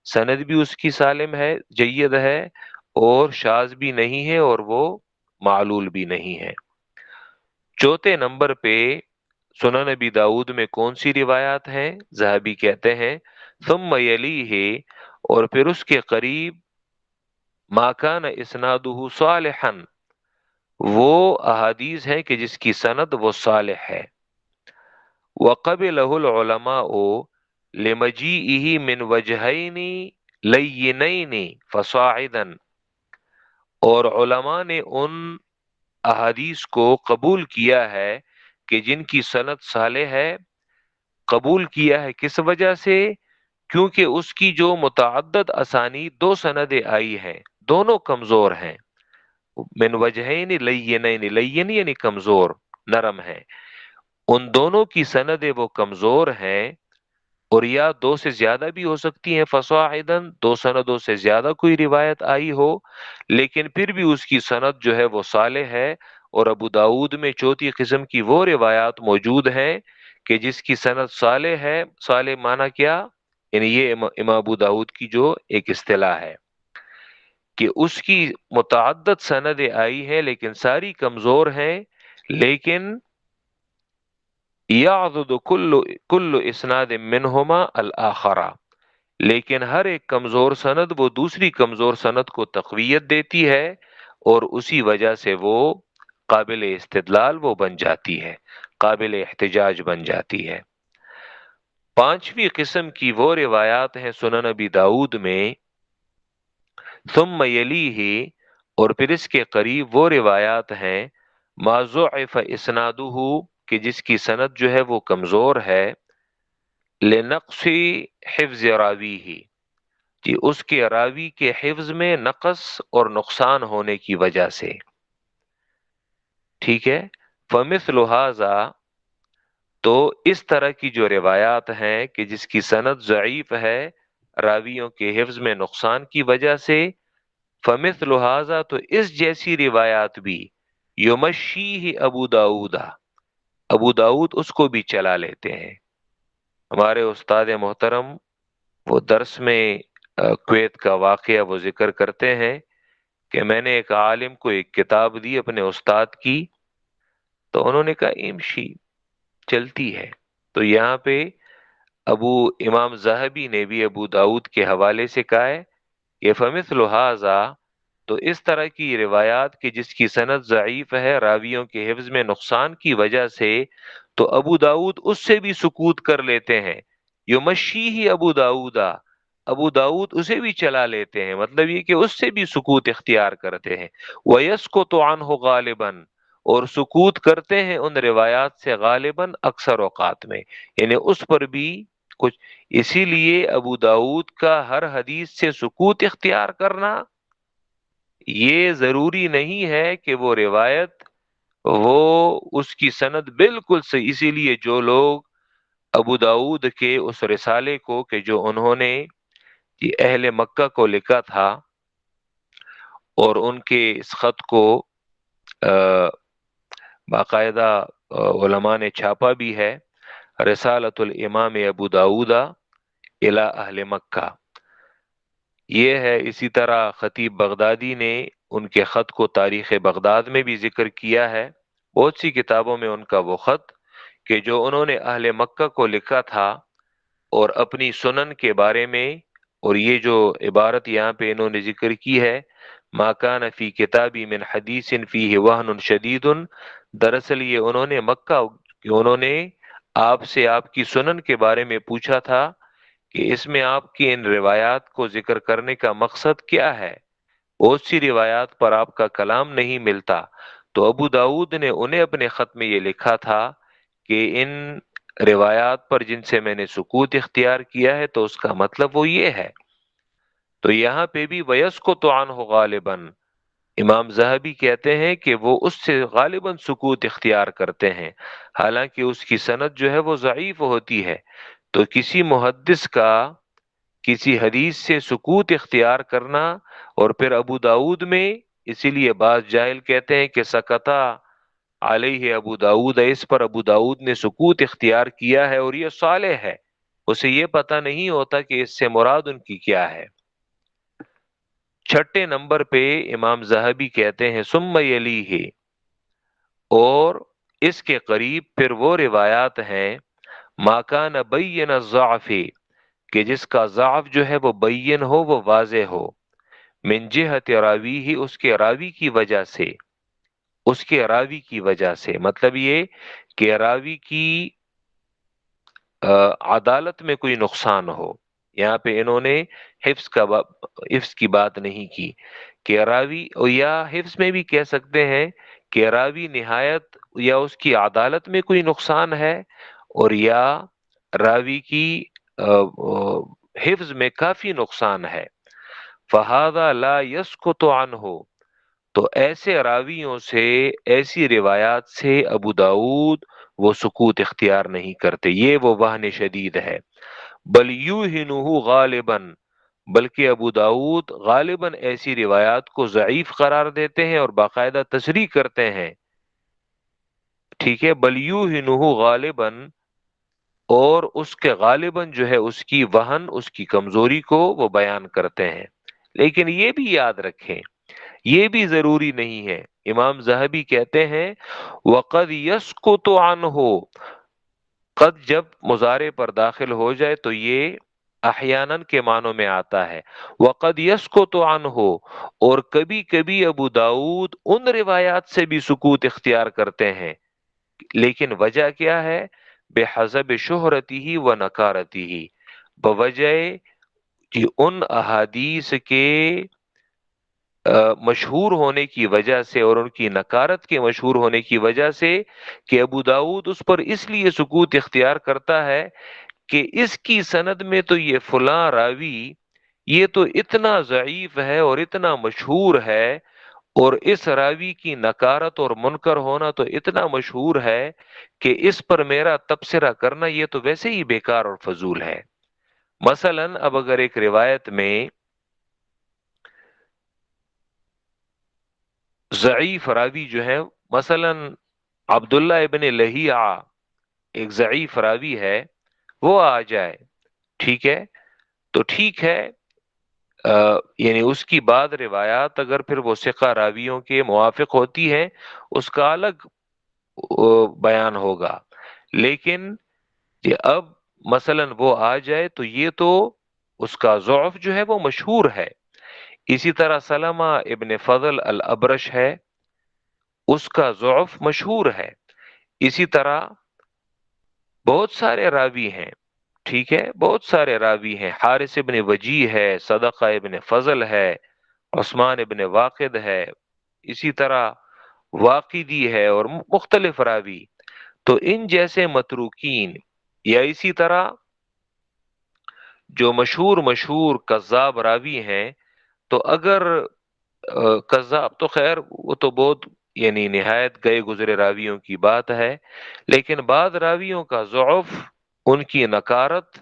سند بھی اس کی سالم ہے، جید ہے، اور شاذ بھی نہیں ہے اور وہ معلول بھی نہیں ہے۔ چوتھے نمبر پہ سنن نبی داؤد میں کون سی روایات ہیں؟ ذہبی کہتے ہیں ثم یلیہ، اور پھر اس کے قریب ما کان اسنادہ صالحا، وہ احادیث ہیں کہ جس کی سند وہ صالح ہے، وقبلہ العلماء لمجیئہ من وجہین لینین فصاعدا، اور علماء نے ان احادیث کو قبول کیا ہے کہ جن کی سند صالح ہے، قبول کیا ہے کس وجہ سے؟ کیونکہ اس کی جو متعدد اسانید دو سندیں آئی ہیں دونوں کمزور ہیں، من وجہین لینین، لین یعنی کمزور، نرم ہے، ان دونوں کی سندیں وہ کمزور ہیں، اور یا دو سے زیادہ بھی ہو سکتی ہیں، فصاعدن دو سندوں سے زیادہ کوئی روایت آئی ہو، لیکن پھر بھی اس کی سند جو ہے وہ صالح ہے، اور ابو داؤد میں چوتھی قسم کی وہ روایات موجود ہیں کہ جس کی سند صالح ہے، صالح معنی کیا؟ یعنی یہ امام ابو داود کی جو ایک اصطلاح ہے کہ اس کی متعدد سندیں آئی ہیں لیکن ساری کمزور ہیں، لیکن یعضد کل اسناد منہما الآخرہ، لیکن ہر ایک کمزور سند وہ دوسری کمزور سند کو تقویت دیتی ہے، اور اسی وجہ سے وہ قابل استدلال وہ بن جاتی ہے، قابل احتجاج بن جاتی ہے۔ پانچویں قسم کی وہ روایات ہیں سنن نبی داؤد میں، ثم یلیہ، اور پھر اس کے قریب وہ روایات ہیں ما ضعف اسنادہ، کہ جس کی سند جو ہے وہ کمزور ہے، لنقص حفظ راویہ، کہ اس کے راوی کے حفظ میں نقص اور نقصان ہونے کی وجہ سے، ٹھیک ہے۔ فمثل ھذا، تو اس طرح کی جو روایات ہیں کہ جس کی سند ضعیف ہے راویوں کے حفظ میں نقصان کی وجہ سے، فمثل ھذا، تو اس جیسی روایات بھی یمشیہ ابو داؤد، ابو داؤد اس کو بھی چلا لیتے ہیں۔ ہمارے استاد محترم وہ درس میں کویت کا واقعہ وہ ذکر کرتے ہیں کہ میں نے ایک عالم کو ایک کتاب دی اپنے استاد کی، تو انہوں نے کہا امشی، چلتی ہے۔ تو یہاں پہ ابو امام ذہبی نے بھی ابو داؤد کے حوالے سے کہا ہے کہ فمثل ھذا، تو اس طرح کی روایات کہ جس کی سند ضعیف ہے راویوں کے حفظ میں نقصان کی وجہ سے، تو ابو داؤد اس سے بھی سکوت کر لیتے ہیں، یمشیہ ابو داؤد، ابو داؤد اسے بھی چلا لیتے ہیں، مطلب یہ کہ اس سے بھی سکوت اختیار کرتے ہیں، وَيَسْقُطُ عَنْهُ غَالِبًا، اور سکوت کرتے ہیں ان روایات سے غالباً اکثر اوقات میں، یعنی اس پر بھی کچھ۔ اسی لیے ابو داؤد کا ہر حدیث سے سکوت اختیار کرنا یہ ضروری نہیں ہے کہ وہ روایت وہ اس کی سند بالکل صحیح۔ اسی لیے جو لوگ ابو داؤد کے اس رسالے کو کہ جو انہوں نے یہ اہل مکہ کو لکھا تھا، اور ان کے اس خط کو باقاعدہ علماء نے چھاپا بھی ہے، رسالۃ الامام ابو داؤد الی اہل مکہ، یہ ہے۔ اسی طرح خطیب بغدادی نے ان کے خط کو تاریخ بغداد میں بھی ذکر کیا ہے، بہت سی کتابوں میں ان کا وہ خط کہ جو انہوں نے اہل مکہ کو لکھا تھا اور اپنی سنن کے بارے میں، اور یہ جو عبارت یہاں پہ انہوں نے ذکر کی ہے ما کان فی کتابی من حدیث فیہ وہن شدید، دراصل یہ انہوں نے مکہ کہ انہوں نے آپ سے آپ کی سنن کے بارے میں پوچھا تھا کہ اس میں آپ کی ان روایات کو ذکر کرنے کا مقصد کیا ہے، بہت سی روایات پر آپ کا کلام نہیں ملتا، تو ابو داؤد نے انہیں اپنے خط میں یہ لکھا تھا کہ ان روایات پر جن سے میں نے سکوت اختیار کیا ہے تو اس کا مطلب وہ یہ ہے۔ تو یہاں پہ بھی وَيَسْقُطُ عَنْهُ غَالِبًا، امام ذہبی کہتے ہیں کہ وہ اس سے غالباً سکوت اختیار کرتے ہیں، حالانکہ اس کی سند جو ہے وہ ضعیف ہوتی ہے۔ تو کسی محدث کا کسی حدیث سے سکوت اختیار کرنا، اور پھر ابو داؤد میں، اسی لیے بعض جاہل کہتے ہیں کہ سکتا علیہ ابو داؤد، اس پر ابو داؤد نے سکوت اختیار کیا ہے اور یہ صالح ہے، اسے یہ پتہ نہیں ہوتا کہ اس سے مراد ان کی کیا ہے۔ چھٹے نمبر پہ امام ذہبی کہتے ہیں ثم یلیہ، اور اس کے قریب پھر وہ روایات ہیں ما کان بین الضعف، کہ جس کا ضعف جو ہے وہ بین ہو، وہ واضح ہو، من جہت راوی ہی، اس کے راوی کی وجہ سے، اس کے راوی کی وجہ سے، مطلب یہ کہ راوی کی عدالت میں کوئی نقصان ہو۔ یہاں پہ انہوں نے حفظ کی بات نہیں کی کہ راوی، یا حفظ میں بھی کہہ سکتے ہیں کہ راوی نہایت یا اس کی عدالت میں کوئی نقصان ہے، اور یا راوی کی حفظ میں کافی نقصان ہے، فہذا لا یسقط عنہ، تو ایسے راویوں سے، ایسی روایات سے ابو داؤد وہ سکوت اختیار نہیں کرتے، یہ وہ وہن شدید ہے۔ بل یوہنہ غالباً، بلکہ ابو داؤد غالباً ایسی روایات کو ضعیف قرار دیتے ہیں اور باقاعدہ تصریح کرتے ہیں، ٹھیک ہے۔ بل یوہنہ غالباً، اور اس کے غالباً جو ہے اس کی وہن، اس کی کمزوری کو وہ بیان کرتے ہیں۔ لیکن یہ بھی یاد رکھیں، یہ بھی ضروری نہیں ہے۔ امام ذہبی کہتے ہیں وَقَدْ يَسْقُطُ عَنْهُ، قد جب مضارع پر داخل ہو جائے تو یہ احیاناً کے معنوں میں آتا ہے۔ وَقَدْ يَسْقُطُ عَنْهُ، اور کبھی کبھی ابو داؤد ان روایات سے بھی سکوت اختیار کرتے ہیں، لیکن وجہ کیا ہے؟ بحسب شہرتہ و نکارتہ، بوجہ کہ ان احادیث کے مشہور ہونے کی وجہ سے اور ان کی نکارت کے مشہور ہونے کی وجہ سے، کہ ابو داؤد اس پر اس لیے سکوت اختیار کرتا ہے کہ اس کی سند میں تو یہ فلاں راوی یہ تو اتنا ضعیف ہے اور اتنا مشہور ہے، اور اس راوی کی نکارت اور منکر ہونا تو اتنا مشہور ہے کہ اس پر میرا تبصرہ کرنا یہ تو ویسے ہی بیکار اور فضول ہے۔ مثلا اب اگر ایک روایت میں ضعیف راوی جو ہے، مثلا عبداللہ ابن لہیعہ ایک ضعیف راوی ہے، وہ آ جائے، ٹھیک ہے، تو ٹھیک ہے، یعنی اس کی بعض روایات اگر پھر وہ ثقہ راویوں کے موافق ہوتی ہیں، اس کا الگ بیان ہوگا۔ لیکن کہ اب مثلا وہ آ جائے تو یہ تو اس کا ضعف جو ہے وہ مشہور ہے۔ اسی طرح سلمہ ابن فضل الابرش ہے، اس کا ضعف مشہور ہے۔ اسی طرح بہت سارے راوی ہیں، ٹھیک ہے، بہت سارے راوی ہیں، حارث ابن وجیح ہے، صدقہ ابن فضل ہے، عثمان ابن واقد ہے، اسی طرح واقدی ہے، اور مختلف راوی۔ تو ان جیسے متروکین، یا اسی طرح جو مشہور مشہور کذاب راوی ہیں، تو اگر کذاب تو خیر وہ تو بہت یعنی نہایت گئے گزرے راویوں کی بات ہے، لیکن بعض راویوں کا ضعف، ان کی نکارت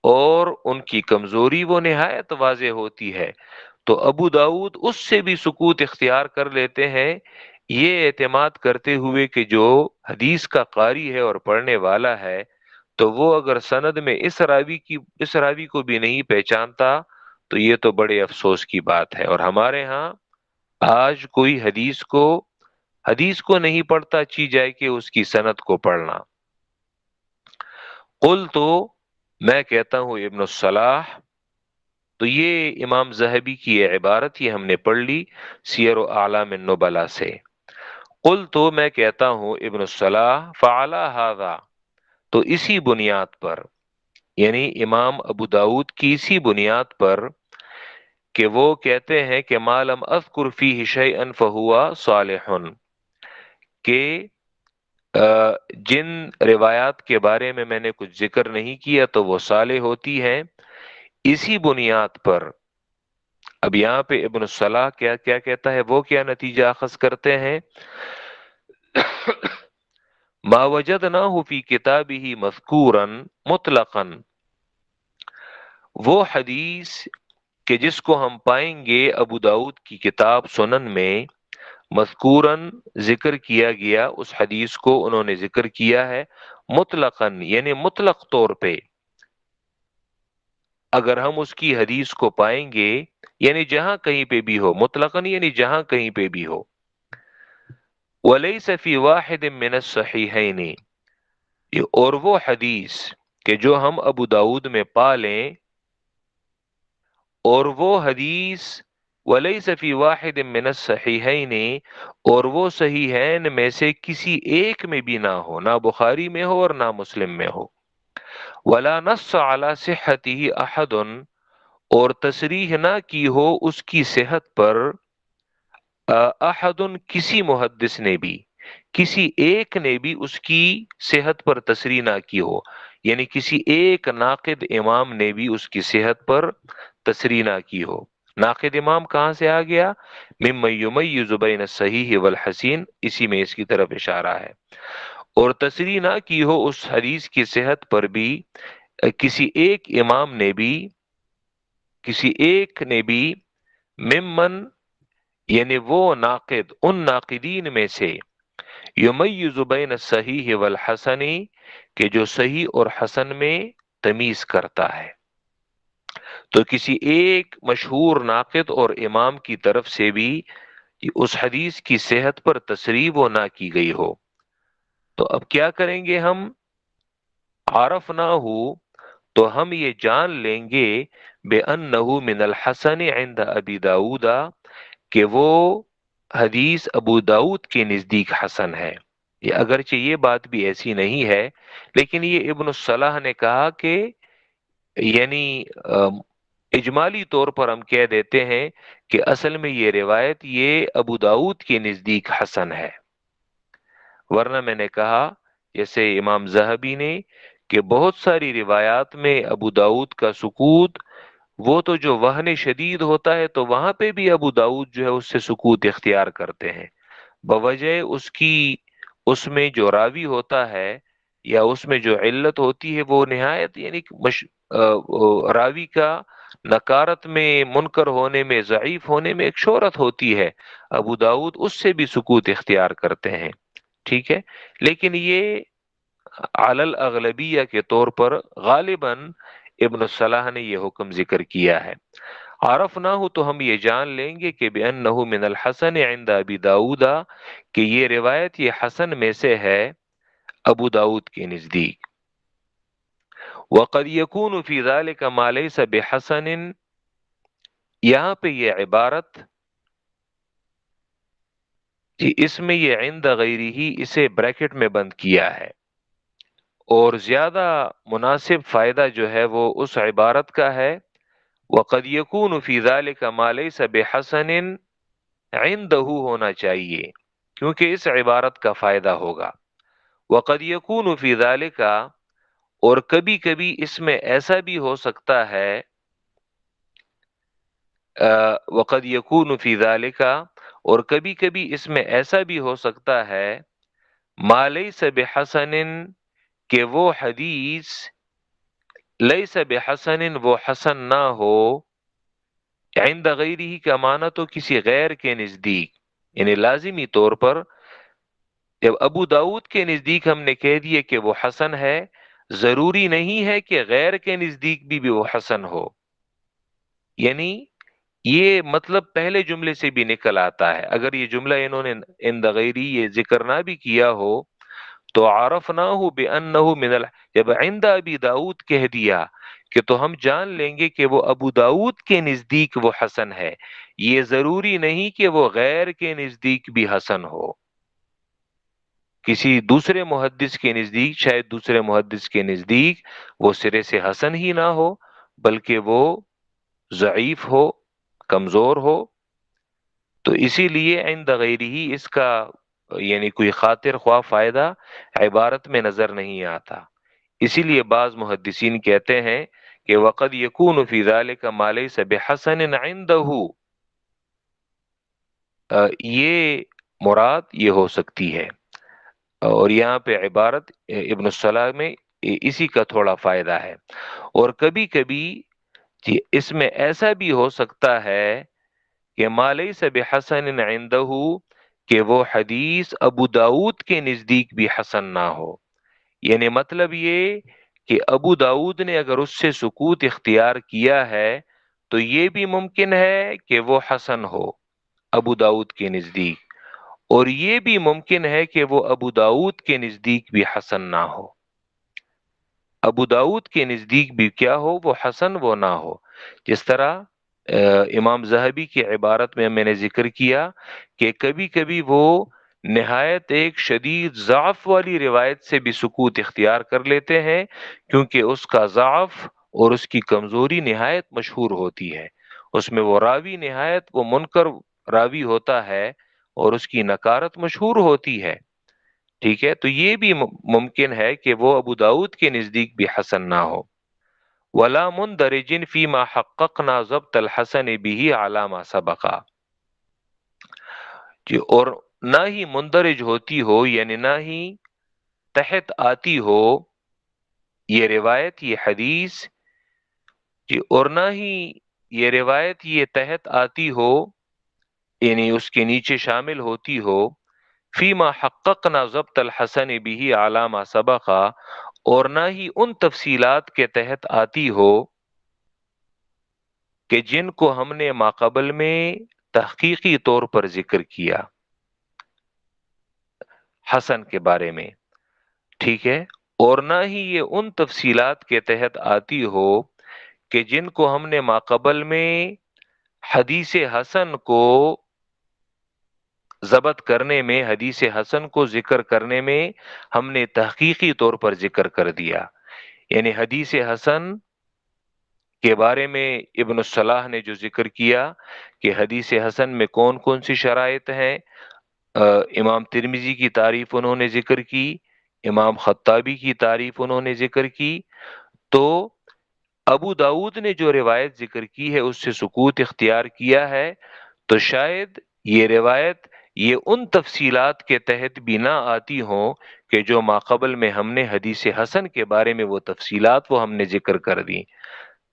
اور ان کی کمزوری وہ نہایت واضح ہوتی ہے، تو ابو داؤد اس سے بھی سکوت اختیار کر لیتے ہیں، یہ اعتماد کرتے ہوئے کہ جو حدیث کا قاری ہے اور پڑھنے والا ہے، تو وہ اگر سند میں اس راوی کو بھی نہیں پہچانتا تو یہ تو بڑے افسوس کی بات ہے۔ اور ہمارے ہاں آج کوئی حدیث کو نہیں پڑھتا، چی جائے کہ اس کی سند کو پڑھنا۔ قل تو میں کہتا ہوں ابن الصلاح، تو یہ امام ذہبی کی یہ عبارت یہ ہم نے پڑھ لی سیر و اعلام النبلا سے۔ قل تو میں کہتا ہوں ابن الصلاح فعلی ھذا، تو اسی بنیاد پر، یعنی امام ابو داود کی اسی بنیاد پر کہ وہ کہتے ہیں کہ ما لم اذکر فیہ شیئا فہوا صالح، کہ جن روایات کے بارے میں نے کچھ ذکر نہیں کیا تو وہ صالح ہوتی ہیں۔ اسی بنیاد پر اب یہاں پہ ابن الصلاح کیا کیا کہتا ہے، وہ کیا نتیجہ اخذ کرتے ہیں، ما وجدناہ فی کتابہ مذکورا مطلقا، وہ حدیث کہ جس کو ہم پائیں گے ابو داؤد کی کتاب سنن میں مذکوراً ذکر کیا گیا، اس حدیث کو انہوں نے ذکر کیا ہے مطلقاً یعنی مطلق طور پہ، اگر ہم اس کی حدیث کو پائیں گے یعنی جہاں کہیں پہ بھی ہو، مطلقاً یعنی جہاں کہیں پہ بھی ہو، وَلَيْسَ فِي وَاحِدٍ مِّنَ الصَّحِيحَيْنِ، اور وہ حدیث کہ جو ہم ابو داؤد میں پا لیں، اور وہ حدیث وَلَيْسَ فِي وَاحِدٍ مِّنَ الصَّحِيحَيْنِ، اور وہ صحیحین میں سے کسی ایک میں بھی نہ ہو، نہ بخاری میں ہو اور نہ مسلم میں ہو، وَلَا نَصَّ عَلَى صِحَّتِهِ أَحَدٌ، اور تصریح نہ کی ہو اس کی صحت پر احد، کسی محدث نے بھی، کسی ایک نے بھی اس کی صحت پر تصریح نہ کی ہو، یعنی کسی ایک ناقد امام نے بھی اس کی صحت پر تصریح نہ کی ہو۔ ناقد امام کہاں سے آ گیا؟ ممن یمیز بین الصحیح والحسین، اسی میں اس کی طرف اشارہ ہے۔ اور تصریح نہ کی ہو اس حدیث کی صحت پر بھی کسی ایک امام نے بھی، کسی ایک نے بھی، ممن یعنی وہ ناقد، ان ناقدین میں سے، یمیز بین الصحیح والحسن، کہ جو صحیح اور حسن میں تمیز کرتا ہے. تو کسی ایک مشہور ناقد اور امام کی طرف سے بھی اس حدیث کی صحت پر تصریح وہ نہ کی گئی ہو، تو اب کیا کریں گے ہم؟ عارف نہ ہو تو ہم یہ جان لیں گے بے انہ من الحسن عند ابی داؤد، کہ وہ حدیث ابو داؤد کے نزدیک حسن ہے. یہ اگرچہ یہ بات بھی ایسی نہیں ہے، لیکن یہ ابن الصلاح نے کہا کہ یعنی اجمالی طور پر ہم کہہ دیتے ہیں کہ اصل میں یہ روایت یہ ابو داؤد کے نزدیک حسن ہے. ورنہ میں نے کہا جیسے امام ذہبی نے کہ بہت ساری روایات میں ابو داؤد کا سکوت وہ تو جو وہن شدید ہوتا ہے تو وہاں پہ بھی ابو داؤد جو ہے اس سے سکوت اختیار کرتے ہیں، بوجہ اس کی اس میں جو راوی ہوتا ہے یا اس میں جو علت ہوتی ہے وہ نہایت یعنی راوی کا نکارت میں، منکر ہونے میں، ضعیف ہونے میں ایک شہرت ہوتی ہے. ابو داؤد اس سے بھی سکوت اختیار کرتے ہیں. ٹھیک ہے، لیکن یہ علی الاغلبیہ کے طور پر غالباً ابن الصلاح نے یہ حکم ذکر کیا ہے. عارف نہ ہو تو ہم یہ جان لیں گے کہ بأنہ من الحسن عند ابی داؤد، کہ یہ روایت یہ حسن میں سے ہے ابو داؤد کے نزدیک. وقد يكون في ذلك ما ليس بحسن، یہاں پہ یہ عبارت اس میں یہ عند غیری ہی اسے بریکٹ میں بند کیا ہے، اور زیادہ مناسب فائدہ جو ہے وہ اس عبارت کا ہے وقد يكون في ذلك ما ليس بحسن عنده ہونا چاہیے، کیونکہ اس عبارت کا فائدہ ہوگا. وقد يكون في ذلك، اور کبھی کبھی اس میں ایسا بھی ہو سکتا ہے وقد يكون في ذلك، اور کبھی کبھی اس میں ایسا بھی ہو سکتا ہے ما ليس بحسن، کہ وہ حدیث لیس بحسن وہ حسن نہ ہو، عند غیرہ کا معنی تو کسی غیر کے نزدیک، یعنی لازمی طور پر جب ابو داؤد کے نزدیک ہم نے کہہ دیے کہ وہ حسن ہے، ضروری نہیں ہے کہ غیر کے نزدیک بھی وہ حسن ہو. یعنی یہ مطلب پہلے جملے سے بھی نکل آتا ہے. اگر یہ جملہ انہوں نے عند غیری یہ ذکر نہ بھی کیا ہو تو عرفناہ بأنہ جب عند ابی داؤد کہہ دیا کہ تو ہم جان لیں گے کہ وہ ابو داؤد کے نزدیک وہ حسن ہے. یہ ضروری نہیں کہ وہ غیر کے نزدیک بھی حسن ہو، کسی دوسرے محدث کے نزدیک، شاید دوسرے محدث کے نزدیک وہ سرے سے حسن ہی نہ ہو بلکہ وہ ضعیف ہو، کمزور ہو. تو اسی لیے عند غیرہ اس کا یعنی کوئی خاطر خواہ فائدہ عبارت میں نظر نہیں آتا. اسی لیے بعض محدثین کہتے ہیں کہ وقد یکون فی ذلک ما لیس بحسن عنده، یہ مراد یہ ہو سکتی ہے. اور یہاں پہ عبارت ابن الصلاح میں اسی کا تھوڑا فائدہ ہے. اور کبھی کبھی اس میں ایسا بھی ہو سکتا ہے کہ ما لیس بحسن عنده، کہ وہ حدیث ابو داؤد کے نزدیک بھی حسن نہ ہو. یعنی مطلب یہ کہ ابو داؤد نے اگر اس سے سکوت اختیار کیا ہے تو یہ بھی ممکن ہے کہ وہ حسن ہو ابو داؤد کے نزدیک، اور یہ بھی ممکن ہے کہ وہ ابو داؤد کے نزدیک بھی حسن نہ ہو. ابو داؤد کے نزدیک بھی کیا ہو، وہ حسن وہ نہ ہو. جس طرح امام ذہبی کی عبارت میں نے ذکر کیا کہ کبھی کبھی وہ نہایت ایک شدید ضعف والی روایت سے بھی سکوت اختیار کر لیتے ہیں، کیونکہ اس کا ضعف اور اس کی کمزوری نہایت مشہور ہوتی ہے. اس میں وہ راوی نہایت وہ منکر راوی ہوتا ہے اور اس کی نکارت مشہور ہوتی ہے. ٹھیک ہے، تو یہ بھی ممکن ہے کہ وہ ابو داؤد کے نزدیک بھی حسن نہ ہو. ولا مندرج فيما حققنا ضبط الحسن به على ما سبق، اور نہ ہی مندرج ہوتی ہو یعنی نہ ہی تحت آتی ہو یہ روایت یہ حدیث، اور نہ ہی یہ روایت یہ تحت آتی ہو یعنی اس کے نیچے شامل ہوتی ہو فیما حققنا ضبط الحسن بھی علامہ سبقہ، اور نہ ہی ان تفصیلات کے تحت آتی ہو کہ جن کو ہم نے ماقبل میں تحقیقی طور پر ذکر کیا حسن کے بارے میں، ٹھیک ہے، اور نہ ہی یہ ان تفصیلات کے تحت آتی ہو کہ جن کو ہم نے ماقبل میں حدیث حسن کو ضبط کرنے میں، حدیث حسن کو ذکر کرنے میں ہم نے تحقیقی طور پر ذکر کر دیا۔ یعنی حدیث حسن کے بارے میں ابن الصلاح نے جو ذکر کیا کہ حدیث حسن میں کون کون سی شرائط ہیں، امام ترمذی کی تعریف انہوں نے ذکر کی، امام خطابی کی تعریف انہوں نے ذکر کی، تو ابو داود نے جو روایت ذکر کی ہے اس سے سکوت اختیار کیا ہے، تو شاید یہ روایت یہ ان تفصیلات کے تحت بھی نہ آتی ہوں کہ جو ماقبل میں ہم نے حدیث حسن کے بارے میں وہ تفصیلات وہ ہم نے ذکر کر دی۔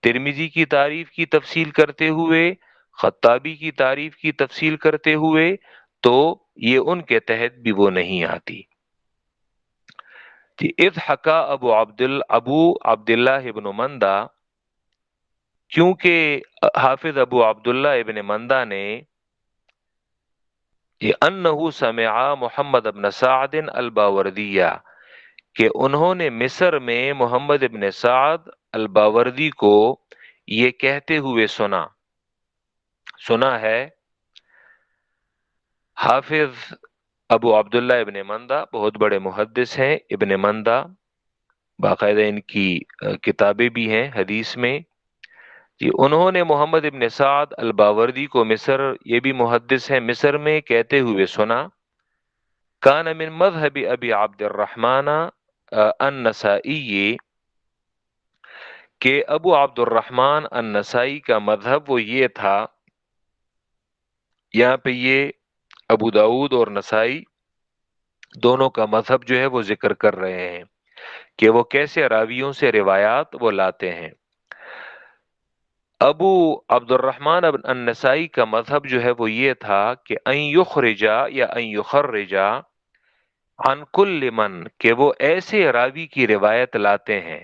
ترمذی کی تعریف کی تفصیل کرتے ہوئے، خطابی کی تعریف کی تفصیل کرتے ہوئے، تو یہ ان کے تحت بھی وہ نہیں آتی۔ اذ حکا ابو عبداللہ ابن مندہ، کیونکہ حافظ ابو عبداللہ ابن مندہ نے یہ انہو سمع محمد ابن سعد الباوردیہ، کہ انہوں نے مصر میں محمد ابن سعد الباوردی کو یہ کہتے ہوئے سنا ہے۔ حافظ ابو عبداللہ ابن مندہ بہت بڑے محدث ہیں، ابن مندہ باقاعدہ ان کی کتابیں بھی ہیں حدیث میں جی۔ انہوں نے محمد ابن سعد الباوردی کو مصر، یہ بھی محدث ہیں، مصر میں کہتے ہوئے سنا، کان من مذہب ابی عبد الرحمن النسائی، کہ ابو عبد الرحمن النسائی کا مذہب وہ یہ تھا، یہاں پہ یہ ابو داود اور نسائی دونوں کا مذہب جو ہے وہ ذکر کر رہے ہیں کہ وہ کیسے راویوں سے روایات وہ لاتے ہیں۔ ابو عبد الرحمن النسائی کا مذہب جو ہے وہ یہ تھا کہ ان یخرجا یا ان یخرجا عن کل من، کہ وہ ایسے راوی کی روایت لاتے ہیں،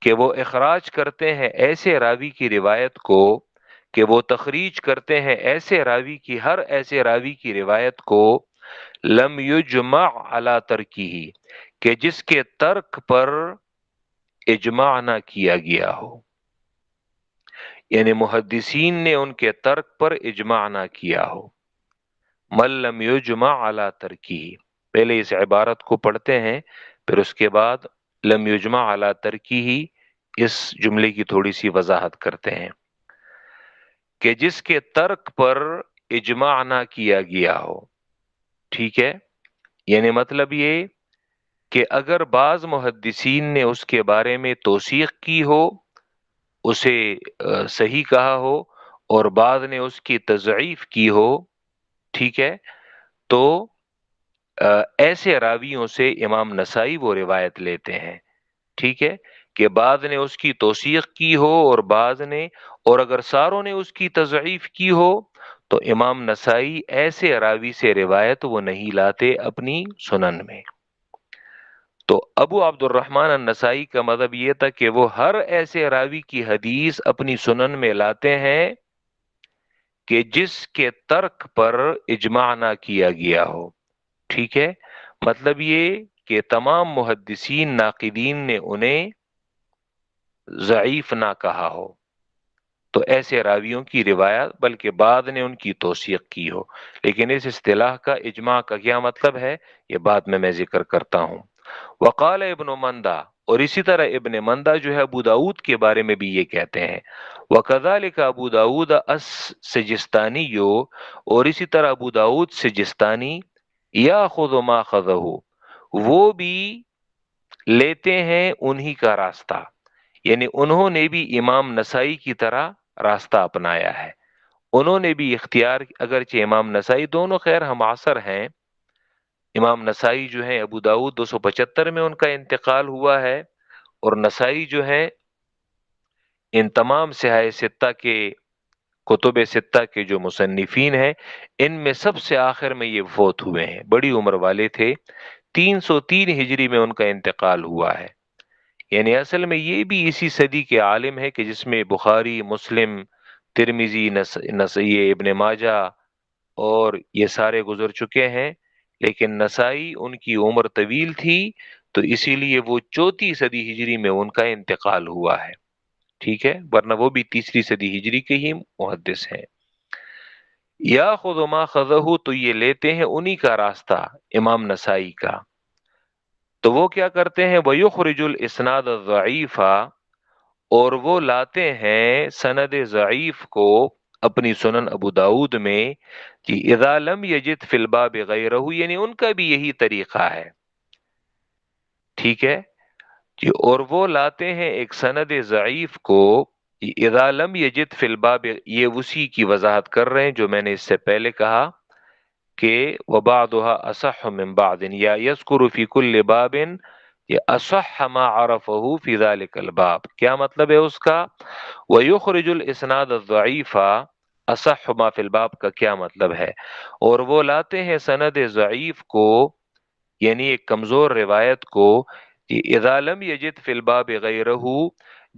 کہ وہ اخراج کرتے ہیں ایسے راوی کی روایت کو، کہ وہ تخریج کرتے ہیں ایسے راوی کی، ہر ایسے راوی کی روایت کو، لم یجمع علی ترکیہ، کہ جس کے ترک پر اجماع نہ کیا گیا ہو، یعنی محدثین نے ان کے ترک پر اجماع نہ کیا ہو۔ من لم یجمع علی ترکیہ، پہلے اس عبارت کو پڑھتے ہیں، پھر اس کے بعد لم یجمع علی ترکیہ اس جملے کی تھوڑی سی وضاحت کرتے ہیں کہ جس کے ترک پر اجماع نہ کیا گیا ہو، ٹھیک ہے، یعنی مطلب یہ کہ اگر بعض محدثین نے اس کے بارے میں توثیق کی ہو، اسے صحیح کہا ہو، اور بعض نے اس کی تضعیف کی ہو، ٹھیک ہے، تو ایسے راویوں سے امام نسائی وہ روایت لیتے ہیں، ٹھیک ہے، کہ بعض نے اس کی توثیق کی ہو اور بعض نے، اور اگر ساروں نے اس کی تضعیف کی ہو تو امام نسائی ایسے راوی سے روایت وہ نہیں لاتے اپنی سنن میں۔ تو ابو عبد الرحمن النسائی کا مذہب یہ تھا کہ وہ ہر ایسے راوی کی حدیث اپنی سنن میں لاتے ہیں کہ جس کے ترک پر اجماع نہ کیا گیا ہو، ٹھیک ہے، مطلب یہ کہ تمام محدثین ناقدین نے انہیں ضعیف نہ کہا ہو، تو ایسے راویوں کی روایت، بلکہ بعد نے ان کی توثیق کی ہو۔ لیکن اس اصطلاح کا اجماع کا کیا مطلب ہے یہ بعد میں ذکر کرتا ہوں۔ وقال ابن مندہ، اور اسی طرح ابن مندہ جو ہے ابو داود کے بارے میں بھی یہ کہتے ہیں، وَكَذَلِكَ ابو داود السجستانی، اور اسی طرح ابو داود سجستانی، یاخذ ما خذہ، وہ بھی لیتے ہیں انہی کا راستہ، یعنی انہوں نے بھی امام نسائی کی طرح راستہ اپنایا ہے، انہوں نے بھی اختیار، اگرچہ امام نسائی دونوں خیر ہم عصر ہیں، امام نسائی جو ہیں ابو داود 275 میں ان کا انتقال ہوا ہے، اور نسائی جو ہیں ان تمام صحاح ستہ کے کتب ستہ کے جو مصنفین ہیں ان میں سب سے آخر میں یہ فوت ہوئے ہیں، بڑی عمر والے تھے، 303 ہجری میں ان کا انتقال ہوا ہے۔ یعنی اصل میں یہ بھی اسی صدی کے عالم ہے کہ جس میں بخاری، مسلم، ترمذی، نسائی، ابن ماجہ اور یہ سارے گزر چکے ہیں، لیکن نسائی ان کی عمر طویل تھی تو اسی لیے وہ 34 صدی ہجری میں ان کا انتقال ہوا ہے، ٹھیک ہے، ورنہ وہ بھی 3 صدی ہجری کے ہی محدث ہیں۔ یا خود ما خذہ، تو یہ لیتے ہیں انہی کا راستہ، امام نسائی کا۔ تو وہ کیا کرتے ہیں، وَيُخْرِجُ الْإِسْنَادَ الضَّعِيفَ، اور وہ لاتے ہیں سند ضعیف کو اپنی سنن ابو داود میں، کہ اذا لم یجد فی الباب غیرہ، یعنی ان کا بھی یہی طریقہ ہے، ٹھیک ہے جی، اور وہ لاتے ہیں ایک سند ضعیف کو، کہ اذا لم یجد فی الباب، یہ اسی کی وضاحت کر رہے ہیں جو میں نے اس سے پہلے کہا کہ وبعضها اصح من بعض، یا یذکر فی کل باب یہ اصح ما عرفه فی ذلک الباب، کیا مطلب ہے اس کا؟ ویخرج الاسناد الضعیف، اصح ما فی الباب کا کیا مطلب ہے؟ اور وہ لاتے ہیں سند ضعیف کو، یعنی ایک کمزور روایت کو، کہ اذا لم یجد فی الباب غیرہ،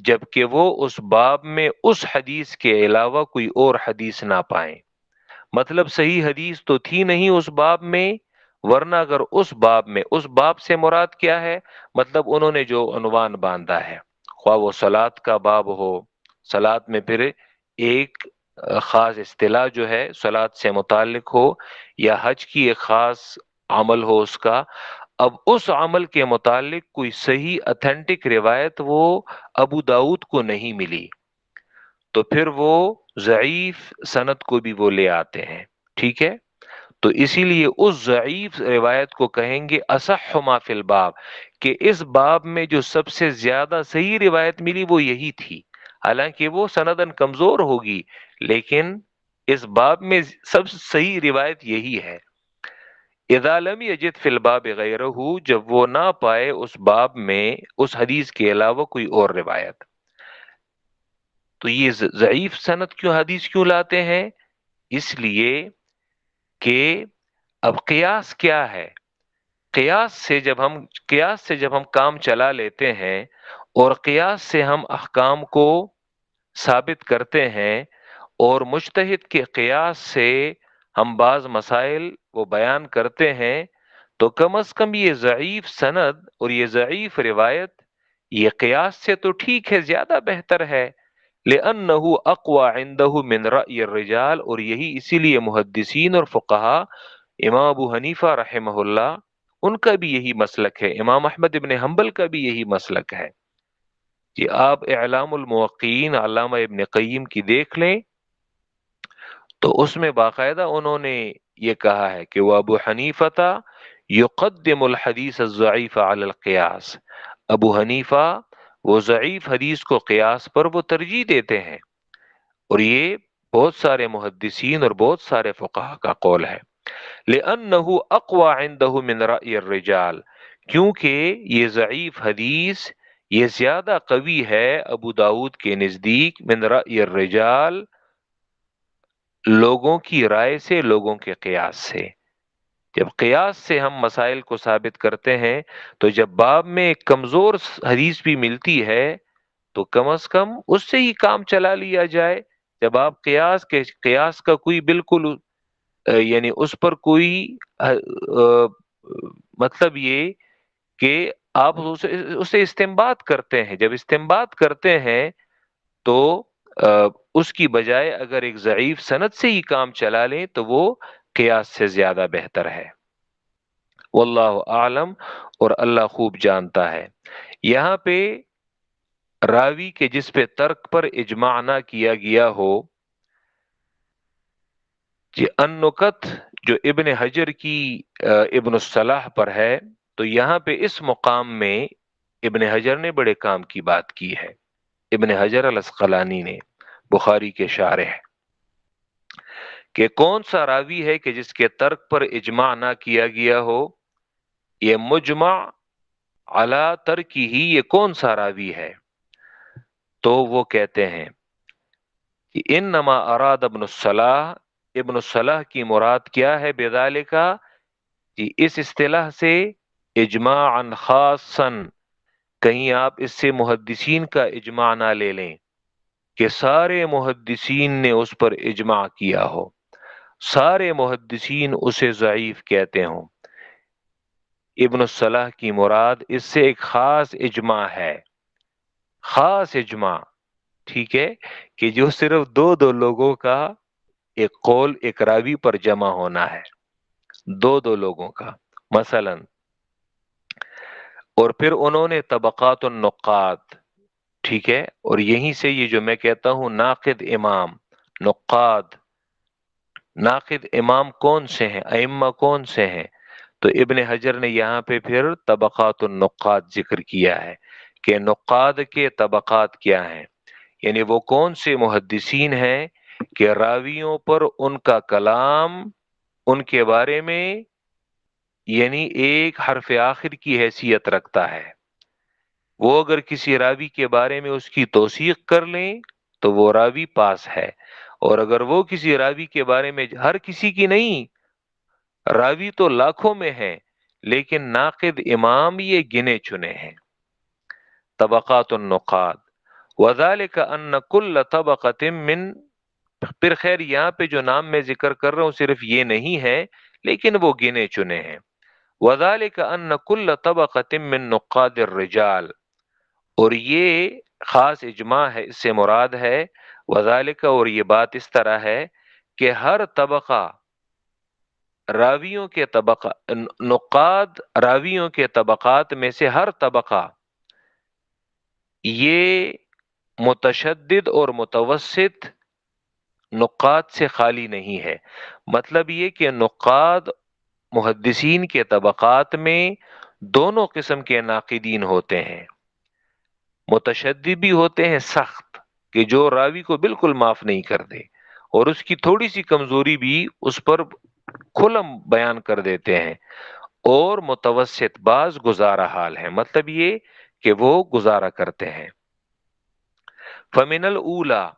جبکہ وہ اس باب میں اس حدیث کے علاوہ کوئی اور حدیث نہ پائیں، مطلب صحیح حدیث تو تھی نہیں اس باب میں، ورنہ اگر اس باب میں، اس باب سے مراد کیا ہے، مطلب انہوں نے جو عنوان باندھا ہے، خواہ وہ صلاۃ کا باب ہو، صلاۃ میں پھر ایک خاص اصطلاح جو ہے صلاۃ سے متعلق ہو، یا حج کی ایک خاص عمل ہو اس کا، اب اس عمل کے متعلق کوئی صحیح اتھینٹک روایت وہ ابو داود کو نہیں ملی، تو پھر وہ ضعیف سند کو بھی وہ لے آتے ہیں، ٹھیک ہے، تو اسی لیے اس ضعیف روایت کو کہیں گے اصح ما فی الباب، کہ اس باب میں جو سب سے زیادہ صحیح روایت ملی وہ یہی تھی، حالانکہ وہ سندن کمزور ہوگی، لیکن اس باب میں سب سے صحیح روایت یہی ہے۔ اذا لم یجد فی الباب غیرہ، جب وہ نہ پائے اس باب میں اس حدیث کے علاوہ کوئی اور روایت، تو یہ ضعیف سند کیوں حدیث کیوں لاتے ہیں؟ اس لیے کہ اب قیاس کیا ہے، قیاس سے جب ہم کام چلا لیتے ہیں اور قیاس سے ہم احکام کو ثابت کرتے ہیں، اور مجتہد کے قیاس سے ہم بعض مسائل وہ بیان کرتے ہیں، تو کم از کم یہ ضعیف سند اور یہ ضعیف روایت یہ قیاس سے تو ٹھیک ہے، زیادہ بہتر ہے، لأنه اقوى عنده من رأی الرجال، اور یہی اسی لیے محدثین اور فقہا، امام ابو حنیفہ رحمہ اللہ ان کا بھی یہی مسلک ہے، امام احمد ابن حنبل کا بھی یہی مسلک ہے، کہ آپ اعلام الموقعین علامہ ابن قیم کی دیکھ لیں تو اس میں باقاعدہ انہوں نے یہ کہا ہے کہ وہ ابو حنیفہ یقدم الحدیث الضعیف علی القیاس، ابو حنیفہ وہ ضعیف حدیث کو قیاس پر وہ ترجیح دیتے ہیں، اور یہ بہت سارے محدثین اور بہت سارے فقہا کا قول ہے، لأنه اقوى عنده من رأی الرجال، کیونکہ یہ ضعیف حدیث یہ زیادہ قوی ہے ابو داود کے نزدیک، من رأی الرجال، لوگوں کی رائے سے، لوگوں کے قیاس سے، جب قیاس سے ہم مسائل کو ثابت کرتے ہیں تو جب باب میں ایک کمزور حدیث بھی ملتی ہے تو کم از کم اس سے ہی کام چلا لیا جائے، جب آپ قیاس کا کوئی بالکل یعنی اس پر کوئی مطلب یہ کہ آپ اسے استنباط کرتے ہیں، جب استنباط کرتے ہیں تو اس کی بجائے اگر ایک ضعیف سند سے ہی کام چلا لیں تو وہ قیاس سے زیادہ بہتر ہے، واللہ اعلم، اور اللہ خوب جانتا ہے۔ یہاں پہ راوی کے جس پہ ترک پر اجماع نہ کیا گیا ہو، یہ النکت جو ابن حجر کی ابن الصلاح پر ہے، تو یہاں پہ اس مقام میں ابن حجر نے بڑے کام کی بات کی ہے، ابن حجر الاسقلانی نے، بخاری کے شارح، کہ کون سا راوی ہے کہ جس کے ترک پر اجماع نہ کیا گیا ہو، یہ مجمع علی ترکی ہی، یہ کون سا راوی ہے؟ تو وہ کہتے ہیں کہ انما اراد ابن الصلاح، ابن الصلاح کی مراد کیا ہے بذالکا، کہ اس اصطلاح سے اجماعا خاصا، کہیں آپ اس سے محدثین کا اجماع نہ لے لیں کہ سارے محدثین نے اس پر اجماع کیا ہو، سارے محدثین اسے ضعیف کہتے ہوں۔ ابن الصلاح کی مراد اس سے ایک خاص اجماع ہے، خاص اجماع، ٹھیک ہے، کہ جو صرف دو دو لوگوں کا ایک قول ایک راوی پر جمع ہونا ہے، دو دو لوگوں کا مثلا۔ اور پھر انہوں نے طبقات النقاد، ٹھیک ہے، اور یہیں سے یہ جو میں کہتا ہوں ناقد امام، نقاد، ناقد امام کون سے ہیں، ائمہ کون سے ہیں، تو ابن حجر نے یہاں پہ پھر طبقات النقاد ذکر کیا ہے کہ نقاد کے طبقات کیا ہیں، یعنی وہ کون سے محدثین ہیں کہ راویوں پر ان کا کلام ان کے بارے میں یعنی ایک حرف آخر کی حیثیت رکھتا ہے۔ وہ اگر کسی راوی کے بارے میں اس کی توثیق کر لیں تو وہ راوی پاس ہے، اور اگر وہ کسی راوی کے بارے میں، ہر کسی کی نہیں، راوی تو لاکھوں میں ہیں لیکن ناقد امام یہ گنے چنے ہیں۔ طبقات النقاد وذالک ان کل طبقۃ من، پھر خیر یہاں پہ جو نام میں ذکر کر رہا ہوں صرف یہ نہیں ہے لیکن وہ گنے چنے ہیں۔ وذالک ان کل طبقۃ من نقاد الرجال، اور یہ خاص اجماع ہے، اس سے مراد ہے وذالک، اور یہ بات اس طرح ہے کہ ہر طبقہ راویوں کے طبقہ، نقاد راویوں کے طبقات میں سے ہر طبقہ یہ متشدد اور متوسط نقاد سے خالی نہیں ہے۔ مطلب یہ کہ نقاد محدثین کے طبقات میں دونوں قسم کے ناقدین ہوتے ہیں، متشدد بھی ہوتے ہیں سخت، کہ جو راوی کو بالکل معاف نہیں کر دے، اور اس کی تھوڑی سی کمزوری بھی اس پر کھلم بیان کر دیتے ہیں، اور متوسط بعض گزارا حال ہے، مطلب یہ کہ وہ گزارا کرتے ہیں۔ فمن الاولا،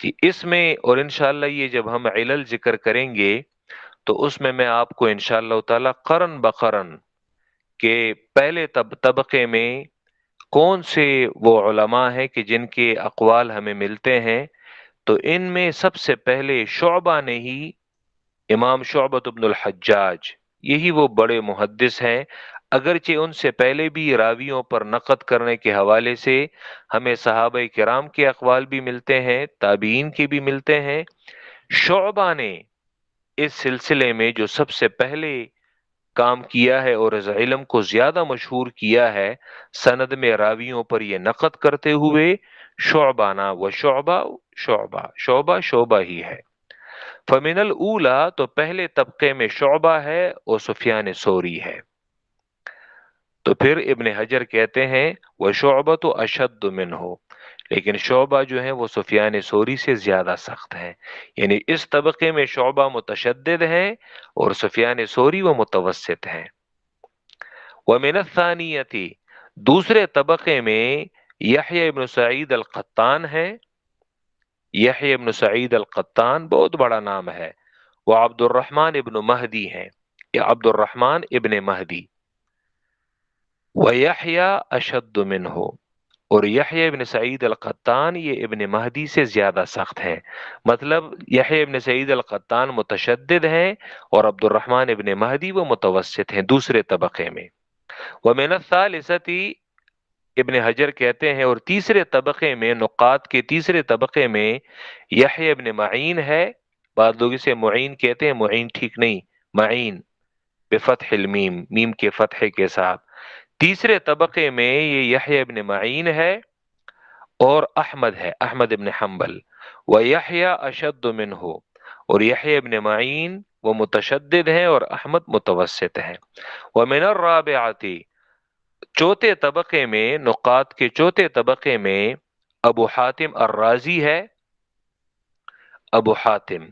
کہ اس میں، اور انشاءاللہ یہ جب ہم علل ذکر کریں گے تو اس میں آپ کو انشاءاللہ تعالی قرن بقرن کہ پہلے طبقے میں کون سے وہ علماء ہیں کہ جن کے اقوال ہمیں ملتے ہیں، تو ان میں سب سے پہلے شعبہ نے ہی، امام شعبۃ بن الحجاج، یہی وہ بڑے محدث ہیں، اگرچہ ان سے پہلے بھی راویوں پر نقد کرنے کے حوالے سے ہمیں صحابہ کرام کے اقوال بھی ملتے ہیں، تابعین کے بھی ملتے ہیں۔ شعبہ نے اس سلسلے میں جو سب سے پہلے کام کیا ہے اور اس علم کو زیادہ مشہور کیا ہے سند میں راویوں پر یہ نقد کرتے ہوئے، شعبانہ و شعبہ، شعبہ شعبہ شعبہ ہی ہے۔ فمن الاولا، تو پہلے طبقے میں شعبہ ہے اور سفیان ثوری ہے۔ تو پھر ابن حجر کہتے ہیں وہ شعبہ تو اشد منہ، لیکن شعبہ جو ہے وہ سفیان ثوری سے زیادہ سخت ہے، یعنی اس طبقے میں شعبہ متشدد ہیں اور سفیان ثوری وہ متوسط ہیں۔ ومن الثانیتی، دوسرے طبقے میں یحییٰ ابن سعید القطان ہے۔ یحییٰ ابن سعید القطان بہت بڑا نام ہے، وہ عبد الرحمن ابن مہدی ہیں، یا عبد الرحمن ابن مہدی۔ وَيَحْيَى أَشَدُّ مِنْهُ، اور یحییٰ ابن سعید القطان یہ ابن مہدی سے زیادہ سخت ہیں، مطلب یحییٰ ابن سعید القطان متشدد ہیں اور عبد الرحمن ابن مہدی وہ متوسط ہیں دوسرے طبقے میں۔ وَمِنَ الثَّالِثَةِ، ابن حجر کہتے ہیں اور تیسرے طبقے میں، نقاد کے تیسرے طبقے میں یحییٰ ابن معین ہے، بعض لوگ اسے معین کہتے ہیں، معین ٹھیک نہیں، معین بفتح المیم، میم کے فتحے کے ساتھ۔ تیسرے طبقے میں یہ یحییٰ ابن معین ہے اور احمد ہے، احمد ابن حنبل۔ وَيَحْيَى أَشَدُّ مِنْهُ، اور یحییٰ ابن معین وہ متشدد ہیں اور احمد متوسط ہیں۔ وَمِنَ الرَّابِعَةِ، چوتھے طبقے میں، نقاد کے چوتھے طبقے میں ابو حاتم الرازی ہے۔ ابو حاتم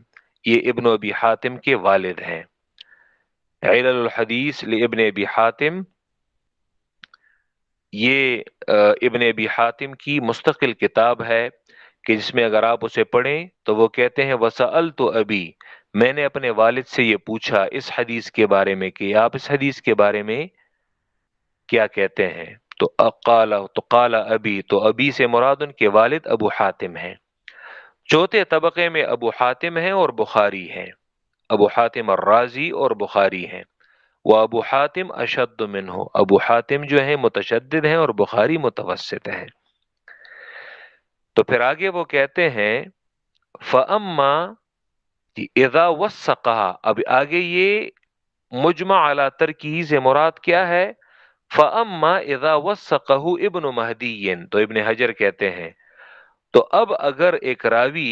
یہ ابن ابی حاتم کے والد ہیں۔ علل الحدیث لابن ابی حاتم، یہ ابن ابی حاتم کی مستقل کتاب ہے کہ جس میں اگر آپ اسے پڑھیں تو وہ کہتے ہیں وسألت ابی، میں نے اپنے والد سے یہ پوچھا اس حدیث کے بارے میں کہ آپ اس حدیث کے بارے میں کیا کہتے ہیں؟ تو قال ابی، تو ابی سے مراد ان کے والد ابو حاتم ہیں۔ چوتھے طبقے میں ابو حاتم ہیں اور بخاری ہیں، ابو حاتم الرازی اور بخاری ہیں۔ وہ ابو حاتم اشد منہ، ابو حاتم جو ہیں متشدد ہیں اور بخاری متوسط ہیں۔ تو پھر آگے وہ کہتے ہیں فَأَمَّا، اذا وثقها، اب آگے یہ مجمع علی ترکیہ سے مراد کیا ہے؟ فَأَمَّا اذا وثقه ابن مہدی، تو ابن حجر کہتے ہیں تو اب اگر ایک راوی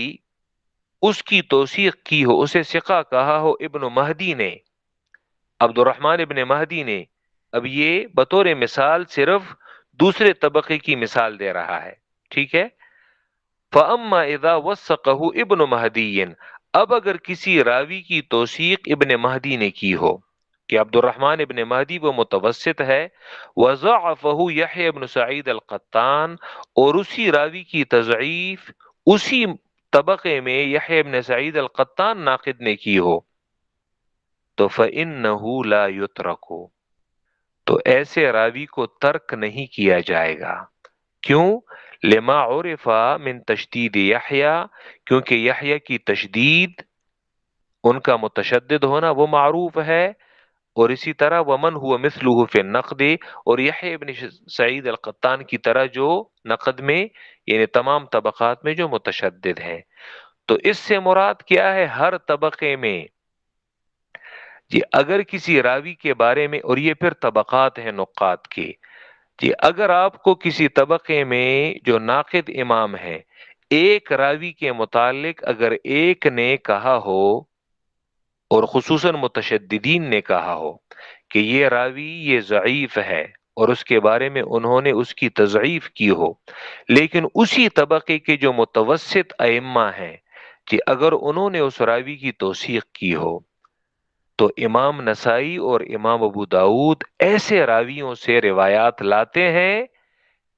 اس کی توثیق کی ہو، اسے ثقہ کہا ہو ابن مہدی نے، عبد الرحمن ابن مہدی نے، اب یہ بطور مثال صرف دوسرے طبقے کی مثال دے رہا ہے، ٹھیک ہے؟ فَأَمَّا إِذَا وَثَّقَهُ ابن مہدی، اب اگر کسی راوی کی توثیق ابن مہدی نے کی ہو کہ عبد الرحمن ابن مہدی وہ متوسط ہے، وَضَعَفَهُ يحيى ابن سعید القطان، اور اسی راوی کی تضعیف اسی طبقے میں یحییٰ ابن سعید القطان ناقد نے کی ہو، تو فَإِنَّهُ لَا يُتْرَكُ، تو ایسے راوی کو ترک نہیں کیا جائے گا۔ کیوں؟ لما عرف من تشدید یحییٰ، کیونکہ یحییٰ کی تشدید، ان کا متشدد ہونا وہ معروف ہے، اور اسی طرح ومن هو مثلہ فی النقد، اور یحییٰ ابن سعید القطان کی طرح جو نقد میں یعنی تمام طبقات میں جو متشدد ہیں۔ تو اس سے مراد کیا ہے؟ ہر طبقے میں جی اگر کسی راوی کے بارے میں، اور یہ پھر طبقات ہیں نقاد کی، جی اگر آپ کو کسی طبقے میں جو ناقد امام ہے، ایک راوی کے متعلق اگر ایک نے کہا ہو، اور خصوصاً متشددین نے کہا ہو کہ یہ راوی یہ ضعیف ہے، اور اس کے بارے میں انہوں نے اس کی تضعیف کی ہو، لیکن اسی طبقے کے جو متوسط ائمہ ہیں کہ اگر انہوں نے اس راوی کی توثیق کی ہو، تو امام نسائی اور امام ابو داود ایسے راویوں سے روایات لاتے ہیں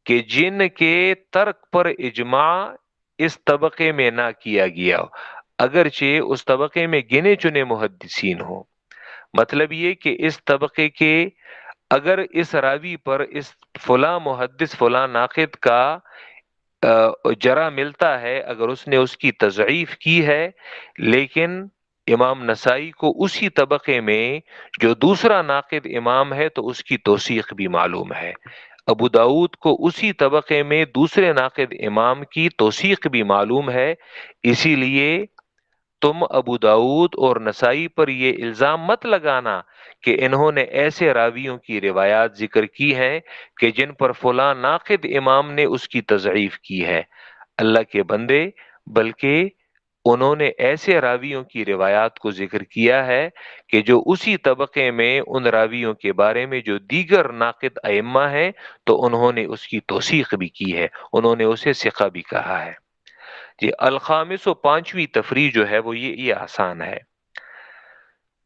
کہ جن کے ترک پر اجماع اس طبقے میں نہ کیا گیا ہو، اگرچہ اس طبقے میں گنے چنے محدثین ہوں۔ مطلب یہ کہ اس طبقے کے اگر اس راوی پر اس فلاں محدث فلاں ناقد کا جرح ملتا ہے، اگر اس نے اس کی تضعیف کی ہے، لیکن امام نسائی کو اسی طبقے میں جو دوسرا ناقد امام ہے تو اس کی توثیق بھی معلوم ہے، ابو داود کو اسی طبقے میں دوسرے ناقد امام کی توثیق بھی معلوم ہے، اسی لیے تم ابو داود اور نسائی پر یہ الزام مت لگانا کہ انہوں نے ایسے راویوں کی روایات ذکر کی ہیں کہ جن پر فلاں ناقد امام نے اس کی تضعیف کی ہے۔ اللہ کے بندے، بلکہ انہوں نے ایسے راویوں کی روایات کو ذکر کیا ہے کہ جو اسی طبقے میں ان راویوں کے بارے میں جو دیگر ناقد ائمہ ہیں تو انہوں نے اس کی توثیق بھی کی ہے، انہوں نے اسے ثقہ بھی کہا ہے۔ جی الخامس و پانچویں تفریح جو ہے وہ یہ آسان ہے،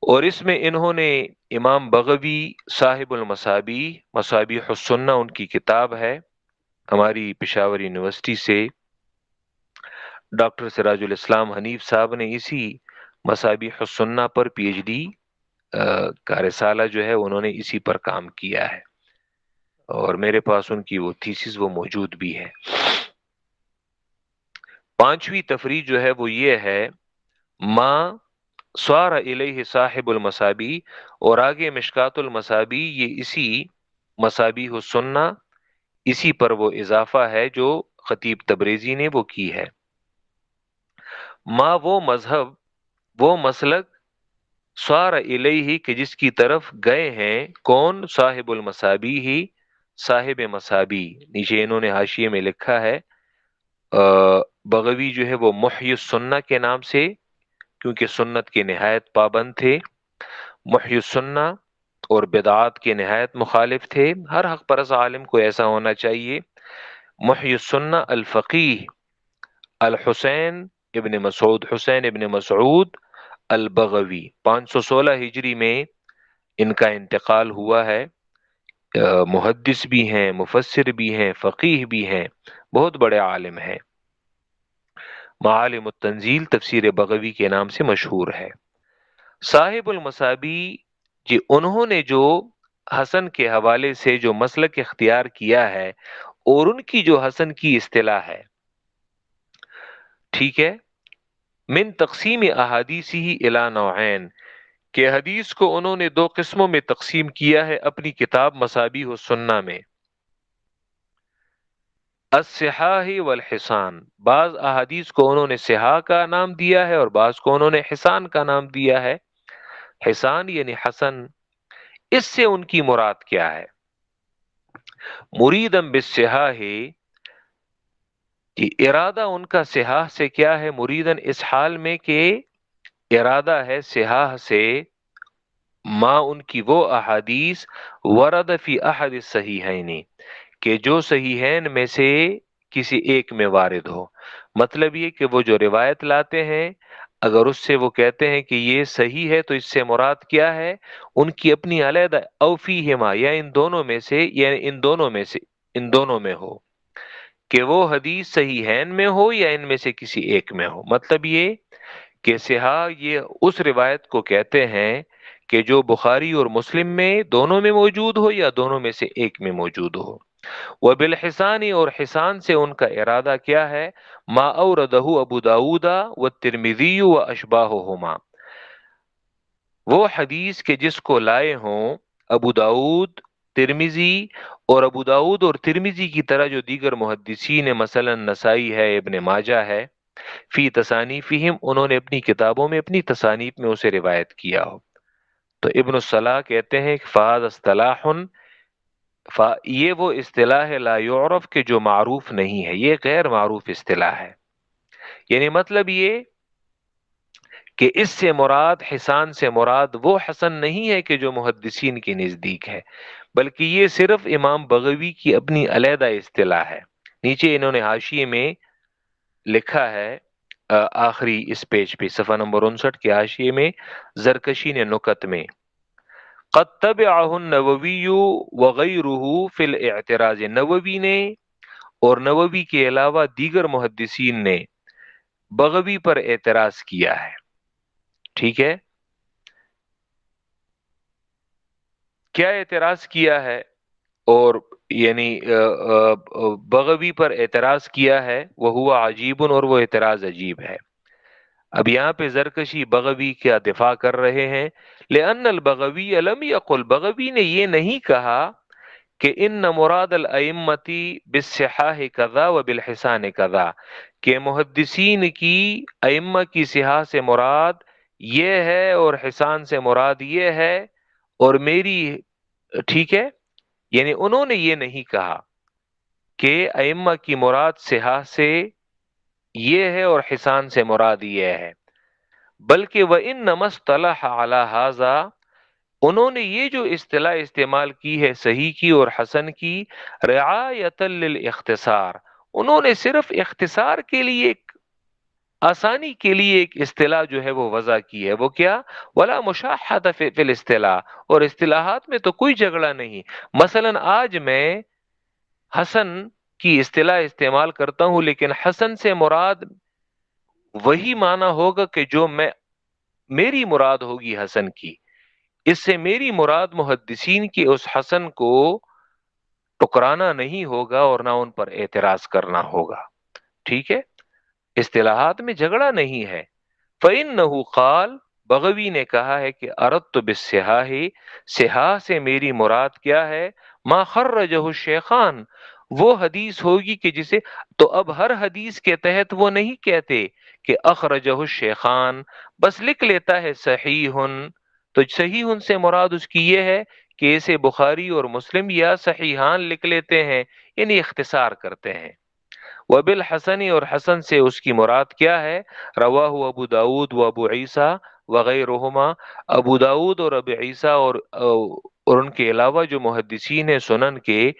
اور اس میں انہوں نے امام بغوی صاحب المصابی، مصابیح السنہ ان کی کتاب ہے، ہماری پشاور یونیورسٹی سے ڈاکٹر سراج الاسلام حنیف صاحب نے اسی مصابیح السنہ پر پی ایچ ڈی کا رسالہ جو ہے انہوں نے اسی پر کام کیا ہے، اور میرے پاس ان کی وہ تھیسس وہ موجود بھی ہے۔ پانچویں تفریح جو ہے وہ یہ ہے ما سوار الیہ صاحب المصابی، اور آگے مشکات المصابی یہ اسی مصابیح السنہ اسی پر وہ اضافہ ہے جو خطیب تبریزی نے وہ کی ہے۔ ما وہ مذہب، وہ مسلک، سوار الیہ کہ جس کی طرف گئے ہیں کون؟ صاحب المصابی ہی، صاحب مصابی، نیچے انہوں نے حاشیے میں لکھا ہے بغوی جو ہے وہ محی السنہ کے نام سے، کیونکہ سنت کے نہایت پابند تھے، محی السنہ، اور بدعات کے نہایت مخالف تھے، ہر حق پرست عالم کو ایسا ہونا چاہیے۔ محی السنہ الفقیہ الحسین ابن مسعود، حسین ابن مسعود البغوی، 516 ہجری میں ان کا انتقال ہوا ہے، محدث بھی ہیں، مفسر بھی ہیں، فقیہ بھی ہیں، بہت بڑے عالم ہیں۔ معالم التنزیل تفسیر بغوی کے نام سے مشہور ہے۔ صاحب المصابی جی انہوں نے جو حسن کے حوالے سے جو مسلک اختیار کیا ہے اور ان کی جو حسن کی اصطلاح ہے، ٹھیک ہے، من تقسیم احادیثی الی نوعین، کہ حدیث کو انہوں نے دو قسموں میں تقسیم کیا ہے اپنی کتاب مصابیح السنہ میں، الصحاح والحسان، بعض احادیث کو انہوں نے صحاح کا نام دیا ہے اور بعض کو انہوں نے حسان کا نام دیا ہے۔ حسان یعنی حسن، اس سے ان کی مراد کیا ہے؟ مریدم بالصحاح، کہ ارادہ ان کا صحاح سے کیا ہے؟ مریدن اس حال میں کہ ارادہ ہے صحاح سے ما ان کی وہ احادیث ورد فی احد الصحیحین، کہ جو صحیحین میں سے کسی ایک میں وارد ہو۔ مطلب یہ کہ وہ جو روایت لاتے ہیں، اگر اس سے وہ کہتے ہیں کہ یہ صحیح ہے تو اس سے مراد کیا ہے؟ ان کی اپنی علیحدہ او فیہما، یا ان دونوں میں سے، یا ان دونوں میں ہو، کہ وہ حدیث صحیحین میں ہو یا ان میں سے کسی ایک میں ہو۔ مطلب یہ کہ صحاح یہ اس روایت کو کہتے ہیں کہ جو بخاری اور مسلم میں دونوں میں موجود ہو یا دونوں میں سے ایک میں موجود ہو۔ وبالحسان، اور حسان سے ان کا ارادہ کیا ہے؟ ما اوردہ ابو داود والترمذی واشباہہما، وہ حدیث کے جس کو لائے ہوں ابو داود، ترمذی، اور ابو داود اور ترمذی کی طرح جو دیگر محدثین ہیں، مثلا نسائی ہے، ابن ماجہ ہے، فی تصانیفہم، انہوں نے اپنی کتابوں میں اپنی تصانیف میں اسے روایت کیا ہو۔ تو ابن الصلاح کہتے ہیں کہ فاز اصطلاح، یہ وہ اصطلاح ہے لا یعرف، کہ جو معروف نہیں ہے، یہ غیر معروف اصطلاح ہے۔ یعنی مطلب یہ کہ اس سے مراد، حسان سے مراد وہ حسن نہیں ہے کہ جو محدثین کے نزدیک ہے، بلکہ یہ صرف امام بغوی کی اپنی علیحدہ اصطلاح ہے۔ نیچے انہوں نے حاشیے میں لکھا ہے، آخری اس پیج پہ صفحہ نمبر 59 کے حاشیے میں، زرکشی نے نکت میں، قد تبعہ النووی وغیرہ فی الاعتراض، نووی نے اور نووی کے علاوہ دیگر محدثین نے بغوی پر اعتراض کیا ہے، ٹھیک ہے؟ کیا اعتراض کیا ہے؟ اور یعنی بغوی پر اعتراض کیا ہے، وہ ہوا عجیب، اور وہ اعتراض عجیب ہے۔ اب یہاں پہ زرکشی بغوی کا دفاع کر رہے ہیں، لأن البغوی لم یقل، بغوی نے یہ نہیں کہا کہ ان مراد الائمتی بالصحاح کذا و بالحسان کذا، کہ محدثین کی ائمہ کی صحاح سے مراد یہ ہے اور حسان سے مراد یہ ہے، اور میری، ٹھیک ہے، یعنی انہوں نے یہ نہیں کہا کہ ائمہ کی مراد صحاح سے یہ ہے اور حسان سے مراد یہ ہے، بلکہ وَإِنَّمَا اصْطَلَحَ عَلَى هَذَا، انہوں نے یہ جو اصطلاح استعمال کی ہے صحیح کی اور حسن کی، رعایۃ للاختصار، انہوں نے صرف اختصار کے لیے، آسانی کے لیے ایک اصطلاح جو ہے وہ وضع کی ہے، وہ کیا؟ ولا مشاحۃ فی الاصطلاح، اور اصطلاحات میں تو کوئی جھگڑا نہیں۔ مثلا آج میں حسن کی اصطلاح استعمال کرتا ہوں، لیکن حسن سے مراد وہی معنی ہوگا کہ جو میری مراد ہوگی حسن کی، اس سے میری مراد محدثین کی اس حسن کو ٹکرانا نہیں ہوگا اور نہ ان پر اعتراض کرنا ہوگا، ٹھیک ہے؟ اصطلاحات میں جھگڑا نہیں ہے۔ فَإِنَّهُ قال، بغوی نے کہا ہے کہ اردت بالصحاح، صحاح سے میری مراد کیا ہے؟ ما خرجہ الشیخان، وہ حدیث ہوگی کہ جسے، تو اب ہر حدیث کے تحت وہ نہیں کہتے کہ اخرجہ الشیخان، بس لکھ لیتا ہے صحیح، تو صحیح سے مراد اس کی یہ ہے کہ اسے بخاری اور مسلم یا صحیحان لکھ لیتے ہیں، یعنی اختصار کرتے ہیں۔ وبالحسن، اور حسن سے اس کی مراد کیا ہے؟ رواہ ابو داود و ابو عیسیٰ وغیرہما، ابو داود اور ابو عیسیٰ اور ان کے علاوہ جو محدثین ہیں سنن کے،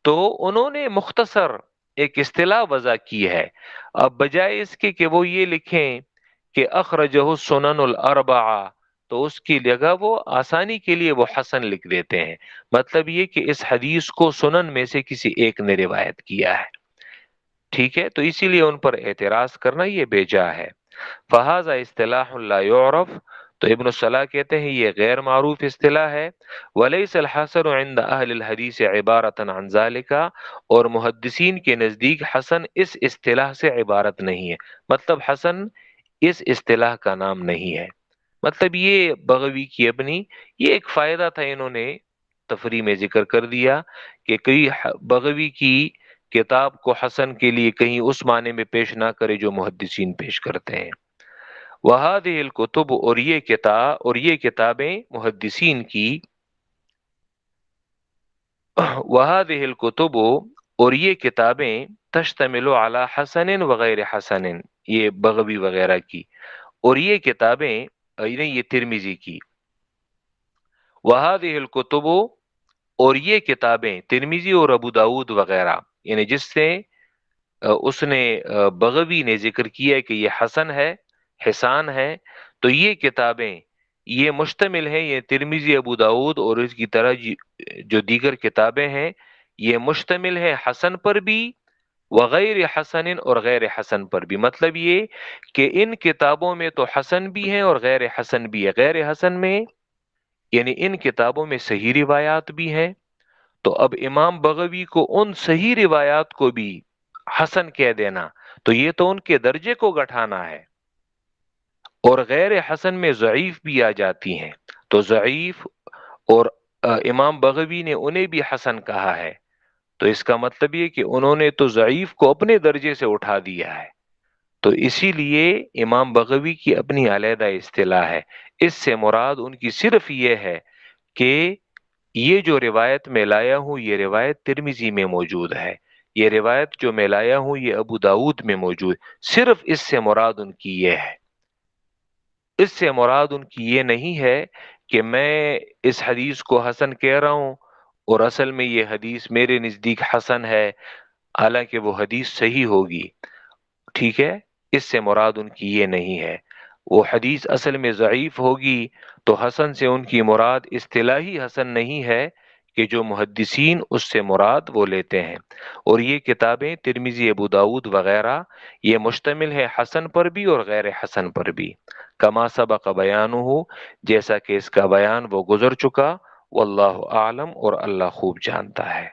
تو انہوں نے مختصر ایک اصطلاح وضع کی ہے۔ اب بجائے اس کے کہ وہ یہ لکھیں کہ اخرجہ السنن الاربعہ، تو اس کی جگہ وہ آسانی کے لیے وہ حسن لکھ دیتے ہیں، مطلب یہ کہ اس حدیث کو سنن میں سے کسی ایک نے روایت کیا ہے، ٹھیک ہے، تو اسی لیے ان پر اعتراض کرنا یہ بیجا ہے۔ فہذا اصطلاح لا یعرف، تو ابن الصلاح کہتے ہیں یہ غیر معروف اصطلاح ہے۔ ولیس الحسن عند اہل الحدیث عبارۃ عن ذالک، اور محدثین کے نزدیک حسن اس اصطلاح سے عبارت نہیں ہے، مطلب حسن اس اصطلاح کا نام نہیں ہے۔ مطلب یہ بغوی کی اپنی یہ ایک فائدہ تھا، انہوں نے تفریح میں ذکر کر دیا کہ کئی بغوی کی کتاب کو حسن کے لیے کہیں اس معنی میں پیش نہ کرے جو محدثین پیش کرتے ہیں۔ وہذہ الکتب، اور یہ کتابیں محدثین کی، وہذہ الکتب، اور یہ کتابیں تشتمل علی حسن وغیر حسن، یہ بغوی وغیرہ کی، اور یہ کتابیں یعنی یہ ترمذی کی، وہذہ الکتب، اور یہ کتابیں ترمذی اور ابو داود وغیرہ، یعنی جس سے اس نے بغوی نے ذکر کیا کہ یہ حسن ہے، حسان ہے، تو یہ کتابیں یہ مشتمل ہیں، یہ ترمذی، ابو داود اور اس کی طرح جو دیگر کتابیں ہیں، یہ مشتمل ہے حسن پر بھی، وغیر حسن، اور غیر حسن پر بھی۔ مطلب یہ کہ ان کتابوں میں تو حسن بھی ہے اور غیر حسن بھی ہے۔ غیر حسن میں یعنی ان کتابوں میں صحیح روایات بھی ہیں، تو اب امام بغوی کو ان صحیح روایات کو بھی حسن کہہ دینا تو یہ تو ان کے درجے کو گٹھانا ہے، اور غیر حسن میں ضعیف بھی آ جاتی ہیں، تو ضعیف اور امام بغوی نے انہیں بھی حسن کہا ہے، تو اس کا مطلب یہ کہ انہوں نے تو ضعیف کو اپنے درجے سے اٹھا دیا ہے۔ تو اسی لیے امام بغوی کی اپنی علیحدہ اصطلاح ہے، اس سے مراد ان کی صرف یہ ہے کہ یہ جو روایت میں لایا ہوں یہ روایت ترمذی میں موجود ہے، یہ روایت جو میں لایا ہوں یہ ابو داود میں موجود، صرف اس سے مراد ان کی یہ ہے۔ اس سے مراد ان کی یہ نہیں ہے کہ میں اس حدیث کو حسن کہہ رہا ہوں اور اصل میں یہ حدیث میرے نزدیک حسن ہے، حالانکہ وہ حدیث صحیح ہوگی، ٹھیک ہے، اس سے مراد ان کی یہ نہیں ہے۔ وہ حدیث اصل میں ضعیف ہوگی تو حسن سے ان کی مراد اصطلاحی حسن نہیں ہے کہ جو محدثین اس سے مراد وہ لیتے ہیں۔ اور یہ کتابیں ترمذی، ابو داود وغیرہ یہ مشتمل ہے حسن پر بھی اور غیر حسن پر بھی، کما سبق بیانہ، جیسا کہ اس کا بیان وہ گزر چکا، واللہ اعلم، اور اللہ خوب جانتا ہے۔